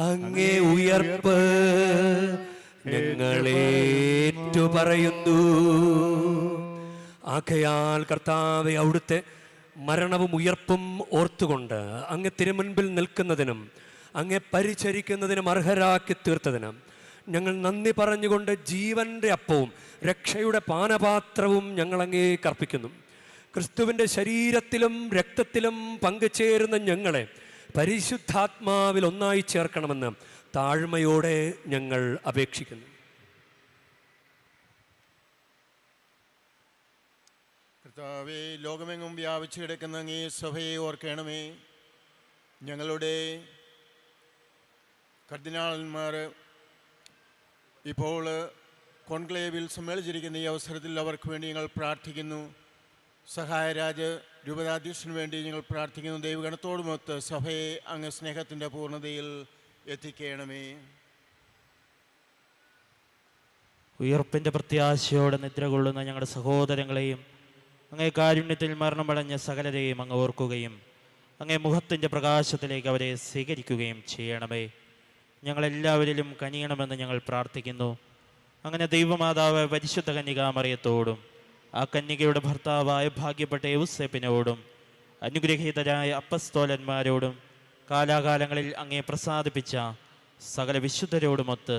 അങ്ങേ ഉയർപ്പ് ഞങ്ങളേറ്റു പറയുന്നു. ആകയാൽ കർത്താവേ, അവിടുത്തെ മരണവും ഉയർപ്പും ഓർത്തുകൊണ്ട് അങ്ങ് തിരുമുൻപിൽ നിൽക്കുന്നതിനും അങ്ങെ പരിചരിക്കുന്നതിനും അർഹരാക്കി തീർത്തതിനും ഞങ്ങൾ നന്ദി പറഞ്ഞുകൊണ്ട് ജീവൻ്റെ അപ്പവും രക്ഷയുടെ പാനപാത്രവും ഞങ്ങൾ അങ്ങേക്ക് അർപ്പിക്കുന്നു. ക്രിസ്തുവിൻ്റെ ശരീരത്തിലും രക്തത്തിലും പങ്കുചേരുന്ന ഞങ്ങളെ പരിശുദ്ധാത്മാവിൽ ഒന്നായി ചേർക്കണമെന്ന് താഴ്മയോടെ ഞങ്ങൾ അപേക്ഷിക്കുന്നു. കർത്താവേ, ലോകമെങ്ങും വ്യാപിച്ചു കിടക്കുന്ന അങ്ങേ സഭയെ ഓർക്കണമേ. ഞങ്ങളുടെ കർദിനാളന്മാർ ഇപ്പോൾ കോൺക്ലേവിൽ സമ്മേളിച്ചിരിക്കുന്ന ഈ അവസരത്തിൽ അവർക്ക് വേണ്ടി ഞങ്ങൾ പ്രാർത്ഥിക്കുന്നു. സഹായരാജ് രൂപതാധ്യക്ഷന് വേണ്ടി ഞങ്ങൾ പ്രാർത്ഥിക്കുന്നു. ദൈവഗണത്തോടുമൊത്ത് സഭയെ അങ്ങ് സ്നേഹത്തിൻ്റെ പൂർണ്ണതയിൽ എത്തിക്കണമേ. ഉയർപ്പിൻ്റെ പ്രത്യാശയോടെ നിദ്ര കൊള്ളുന്ന ഞങ്ങളുടെ സഹോദരങ്ങളെയും അങ്ങേ കാരുണ്യത്തിൽ മരണമടഞ്ഞ സകലരെയും അങ്ങ് ഓർക്കുകയും അങ്ങേ മുഖത്തിൻ്റെ പ്രകാശത്തിലേക്ക് അവരെ സ്വീകരിക്കുകയും ചെയ്യണമേ. ഞങ്ങളെല്ലാവരിലും കനിയണമെന്ന് ഞങ്ങൾ പ്രാർത്ഥിക്കുന്നു. അങ്ങനെ ദൈവമാതാവ് പരിശുദ്ധ കന്യകാമറിയത്തോടും ആ കന്യകയുടെ ഭർത്താവായ ഭാഗ്യപ്പെട്ട യൗസേപ്പിനോടും അനുഗ്രഹീതരായ അപ്പസ്തോലന്മാരോടും കാലാകാലങ്ങളിൽ അങ്ങേ പ്രസാദിപ്പിച്ച സകല വിശുദ്ധരോടുമൊത്ത്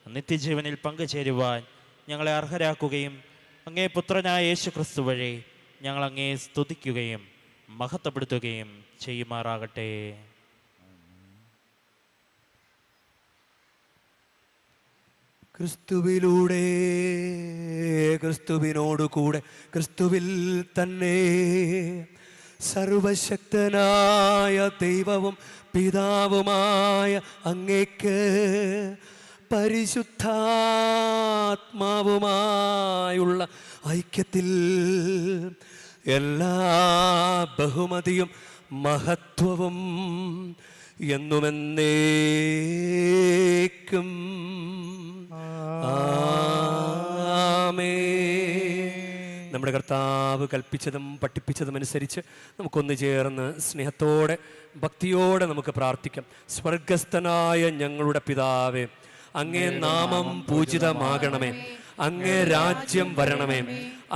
നിത്യജീവനിൽ പങ്കുചേരുവാൻ ഞങ്ങളെ അർഹരാക്കുകയും അങ്ങേ പുത്രനായ യേശു ക്രിസ്തു വഴി ഞങ്ങൾ അങ്ങേ സ്തുതിക്കുകയും മഹത്വപ്പെടുത്തുകയും ചെയ്യുമാറാകട്ടെ. ക്രിസ്തുവിലൂടെ, ക്രിസ്തുവിനോടുകൂടെ, ക്രിസ്തുവിൽ തന്നെ സർവശക്തനായ ദൈവവും പിതാവുമായ അങ്ങേക്ക് പരിശുദ്ധാത്മാവുമായുള്ള ഐക്യത്തിൽ എല്ലാ ബഹുമതിയും മഹത്വവും എന്നുമെന്നേക്കും നമ്മുടെ കർത്താവ് കൽപ്പിച്ചതും പഠിപ്പിച്ചതും അനുസരിച്ച് നമുക്കൊന്ന് ചേർന്ന് സ്നേഹത്തോടെ ഭക്തിയോടെ നമുക്ക് പ്രാർത്ഥിക്കാം. സ്വർഗസ്ഥനായ ഞങ്ങളുടെ പിതാവേ, അങ്ങേ നാമം പൂജിതമാകണമേ, അങ്ങേ രാജ്യം വരണമേ,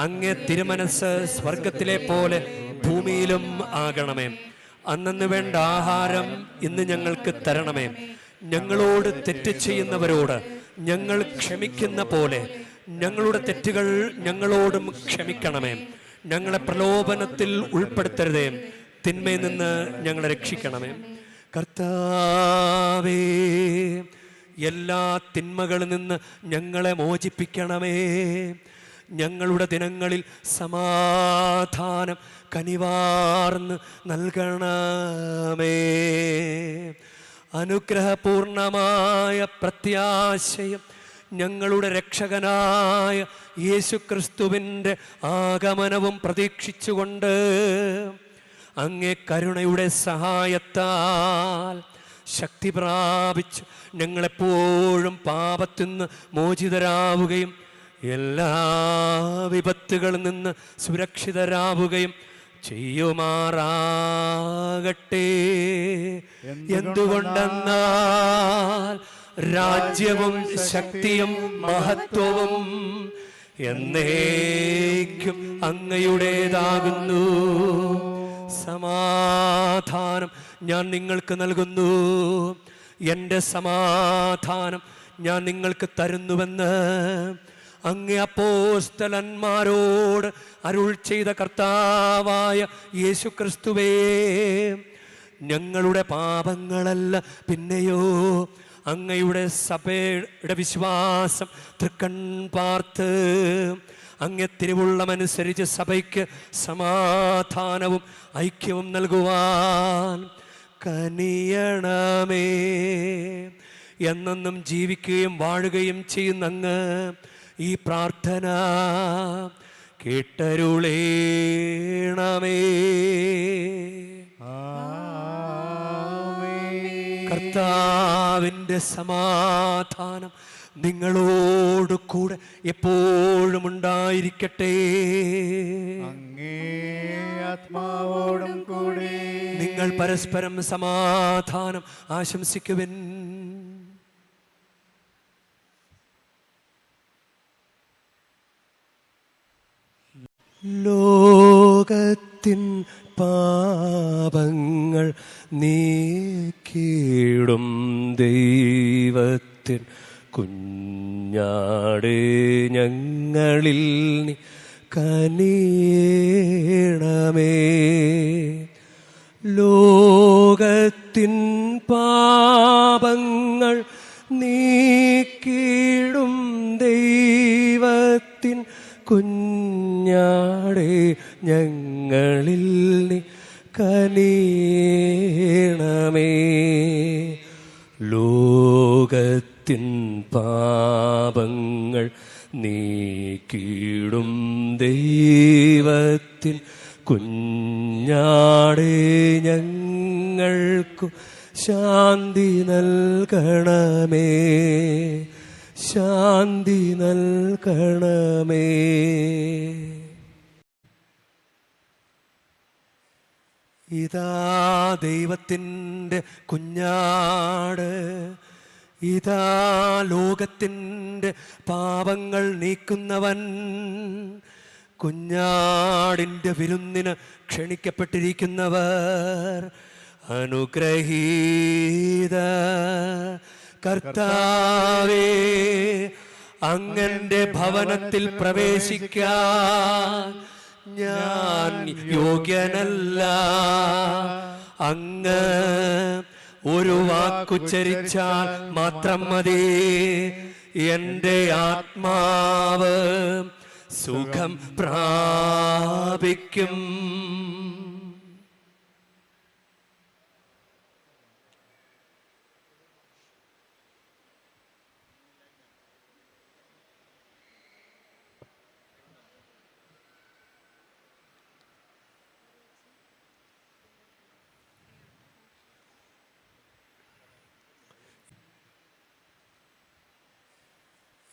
അങ്ങേ തിരുമനസ് സ്വർഗത്തിലെ പോലെ ഭൂമിയിലും ആകണമേ. അന്നന്ന് വേണ്ട ആഹാരം ഇന്ന് ഞങ്ങൾക്ക് തരണമേ. ഞങ്ങളോട് തെറ്റ് ചെയ്യുന്നവരോട് ഞങ്ങൾ ക്ഷമിക്കുന്ന പോലെ ഞങ്ങളുടെ തെറ്റുകൾ ഞങ്ങളോടും ക്ഷമിക്കണമേ. ഞങ്ങളെ പ്രലോഭനത്തിൽ ഉൾപ്പെടുത്തരുതേ, തിന്മയിൽ നിന്ന് ഞങ്ങളെ രക്ഷിക്കണമേ. കർത്താവേ, എല്ലാ തിന്മകളിൽ നിന്ന് ഞങ്ങളെ മോചിപ്പിക്കണമേ. ഞങ്ങളുടെ ദിനങ്ങളിൽ സമാധാനം കനിവാർന്ന് നൽകണമേ. അനുഗ്രഹപൂർണമായ പ്രത്യാശയും ഞങ്ങളുടെ രക്ഷകനായ യേശുക്രിസ്തുവിൻ്റെ ആഗമനവും പ്രതീക്ഷിച്ചുകൊണ്ട് അങ്ങേ കരുണയുടെ സഹായത്താൽ ശക്തി പ്രാപിച്ച് ഞങ്ങളെപ്പോഴും പാപത്തിൽ നിന്ന് മോചിതരാവുകയും എല്ലാ വിപത്തുകളിൽ നിന്ന് സുരക്ഷിതരാവുകയും ചെയ്യുമാറാകട്ടെ. എന്തുകൊണ്ടെന്നാൽ രാജ്യവും ശക്തിയും മഹത്വവും എന്നേക്കും അങ്ങയുടേതാകുന്നു. സമാധാനം ഞാൻ നിങ്ങൾക്ക് നൽകുന്നു, എൻ്റെ സമാധാനം ഞാൻ നിങ്ങൾക്ക് തരുന്നുവെന്ന് അങ്ങേ അപ്പോസ്തലന്മാരോട് അരുൾ ചെയ്ത കർത്താവായ യേശുക്രിസ്തുവേ, ഞങ്ങളുടെ പാപങ്ങളല്ല പിന്നെയോ അങ്ങയുടെ സഭയുടെ വിശ്വാസം തൃക്കൺ പാർത്ത് അങ്ങേ തിരുവുള്ളമനുസരിച്ച് സഭയ്ക്ക് സമാധാനവും ഐക്യവും നൽകുവാൻ കനിയണമേ. എന്നെന്നും ജീവിക്കുകയും വാഴുകയും ചെയ്യുന്ന അങ്ങ് ഈ പ്രാർത്ഥന കേട്ടരുളേണമേ. കർത്താവിൻ്റെ സമാധാനം നിങ്ങളോട് കൂടെ എപ്പോഴും ഉണ്ടായിരിക്കട്ടെ. അങ്ങേ ആത്മാവോടും കൂടെ നിങ്ങൾ പരസ്പരം സമാധാനം ആശംസിക്കുവിൻ. ലോകത്തിൻ പാപങ്ങൾ നീക്കിടും ദൈവത്തിൻ കുഞ്ഞാടേ, ഞങ്ങളിൽ നീ കനിയണമേ. ലോകത്തിൻ പാപങ്ങൾ നീക്കിടും ദൈവത്തിൻ കുഞ്ഞാടേ, ഞങ്ങളിൽ നീ കനിയണമേ. ലോകത്തിൻ പാപങ്ങൾ നീക്കിടും ദൈവത്തിൻ കുഞ്ഞാടേ ഞങ്ങൾക്കു ശാന്തി നൽകണമേ, ശാന്തി നൽകണമേ. ഇതാ ദൈവത്തിൻ്റെ കുഞ്ഞാട്, ഇതാ ലോകത്തിൻ്റെ പാപങ്ങൾ നീക്കുന്നവൻ. കുഞ്ഞാടിൻ്റെ വിരുന്നിന് ക്ഷണിക്കപ്പെട്ടിരിക്കുന്നവർ അനുഗ്രഹീത കർത്താവേ, അങ്ങന്റെ ഭവനത്തിൽ പ്രവേശിക്കാൻ ഞാൻ യോഗ്യനല്ല. അങ്ങ് ഒരു വാക്കുച്ചരിച്ചാൽ മാത്രം മതി, എൻ്റെ ആത്മാവ് സുഖം പ്രാപിക്കും.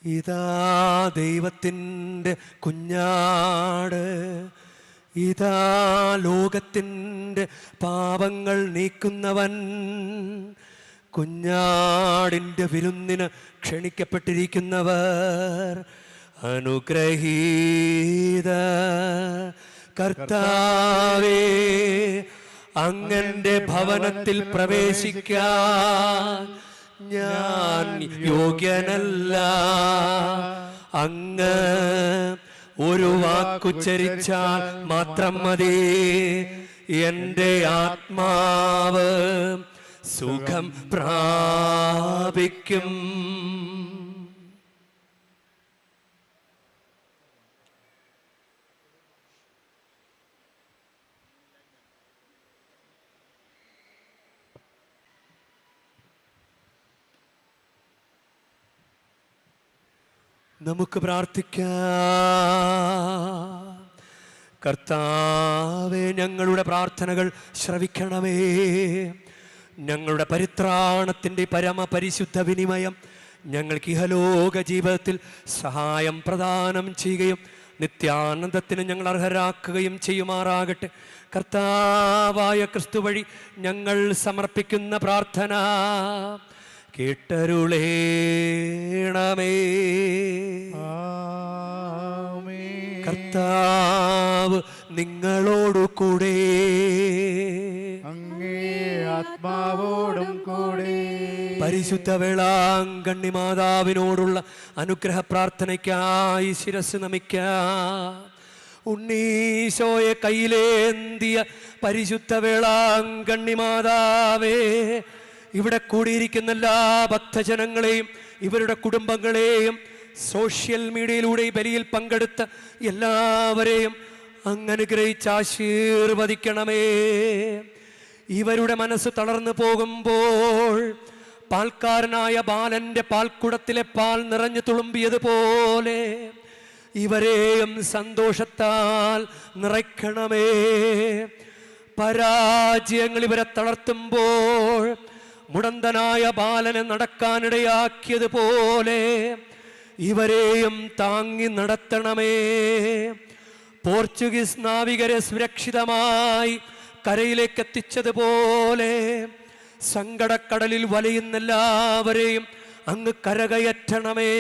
ഇതാ ദൈവത്തിൻ്റെ കുഞ്ഞാട്, ഇതാ ലോകത്തിൻ്റെ പാപങ്ങൾ നീക്കുന്നവൻ. കുഞ്ഞാടിൻ്റെ വിരുന്നിന് ക്ഷണിക്കപ്പെട്ടിരിക്കുന്നവർ അനുഗ്രഹീത കർത്താവേ, അങ്ങന്റെ ഭവനത്തിൽ പ്രവേശിക്കാൻ ഞാൻ യോഗ്യനല്ല. അങ്ങ് ഒരു വാക്കുച്ചരിച്ചാൽ മാത്രം മതി, എൻ്റെ ആത്മാവ് സുഖം പ്രാപിക്കും. നമുക്ക് പ്രാർത്ഥിക്കാം. കർത്താവേ, ഞങ്ങളുടെ പ്രാർത്ഥനകൾ ശ്രവിക്കണമേ. ഞങ്ങളുടെ പരിത്രാണത്തിൻ്റെ പരമപരിശുദ്ധ വിനിമയം ഞങ്ങൾക്ക് ഇഹലോക ജീവിതത്തിൽ സഹായം പ്രദാനം ചെയ്യുകയും നിത്യാനന്ദത്തിന് ഞങ്ങൾ അർഹരാക്കുകയും ചെയ്യുമാറാകട്ടെ. കർത്താവായ ക്രിസ്തു വഴി ഞങ്ങൾ സമർപ്പിക്കുന്ന പ്രാർത്ഥന കേട്ടരുളേണമേ. കർത്താവ് നിങ്ങളോടു കൂടെ, അങ്ങേ ആത്മാവോടും കൂടെ. പരിശുദ്ധ വേളാങ്കണ്ണി മാതാവിനോടുള്ള അനുഗ്രഹ പ്രാർത്ഥനയ്ക്കായി ശിരസ് നമിക്കാം. ഉണ്ണീശോയെ കയ്യിലേന്തിയ പരിശുദ്ധ വേളാങ്കണ്ണി മാതാവേ, ഇവിടെ കൂടിയിരിക്കുന്ന എല്ലാ ഭക്തജനങ്ങളെയും ഇവരുടെ കുടുംബങ്ങളെയും സോഷ്യൽ മീഡിയയിലൂടെ ഈ ബലിയിൽ പങ്കെടുത്ത എല്ലാവരെയും അങ്ങ് അനുഗ്രഹിച്ച് ആശീർവദിക്കണമേ. ഇവരുടെ മനസ്സ് തളർന്നു പോകുമ്പോൾ പാൽക്കാരനായ ബാലന്റെ പാൽക്കുടത്തിലെ പാൽ നിറഞ്ഞു തുളുമ്പിയതുപോലെ ഇവരെയും സന്തോഷത്താൽ നിറയ്ക്കണമേ. പരാജയങ്ങൾ ഇവരെ തളർത്തുമ്പോൾ മുടന്തനായ ബാലനെ നടക്കാനിടയാക്കിയതുപോലെ ഇവരെയും താങ്ങി നടത്തണമേ. പോർച്ചുഗീസ് നാവികരെ സുരക്ഷിതമായി കരയിലേക്ക് എത്തിച്ചതുപോലെ സങ്കടക്കടലിൽ വലയുന്ന എല്ലാവരെയും അങ്ങ് കരകയറ്റണമേ.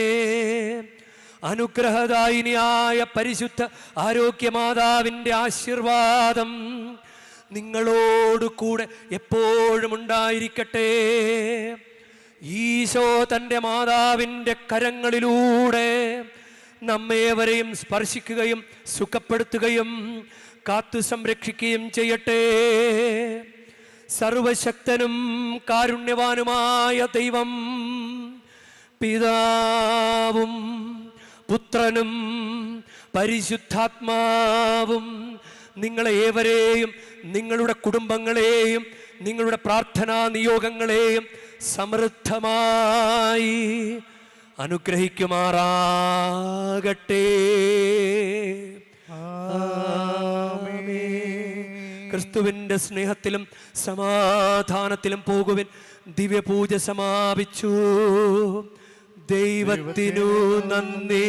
അനുഗ്രഹദായിനിയായ പരിശുദ്ധ ആരോഗ്യമാതാവിൻ്റെ ആശീർവാദം നിങ്ങളോട് കൂടെ എപ്പോഴും ഉണ്ടായിരിക്കട്ടെ. ഈശോ തൻ്റെ മാതാവിൻ്റെ കരങ്ങളിലൂടെ നമ്മേവരെയും സ്പർശിക്കുകയും സുഖപ്പെടുത്തുകയും കാത്തു സംരക്ഷിക്കുകയും ചെയ്യട്ടെ. സർവശക്തനും കാരുണ്യവാനുമായ ദൈവം പിതാവും പുത്രനും പരിശുദ്ധാത്മാവും നിങ്ങളെ ഏവരെയും നിങ്ങളുടെ കുടുംബങ്ങളെയും നിങ്ങളുടെ പ്രാർത്ഥനാ നിയോഗങ്ങളെയും സമൃദ്ധമായി അനുഗ്രഹിക്കുമാറാകട്ടെ. ക്രിസ്തുവിൻ്റെ സ്നേഹത്തിലും സമാധാനത്തിലും പോകുവിൻ. ദിവ്യപൂജ സമാപിച്ചു. ദൈവത്തിനു നന്ദി.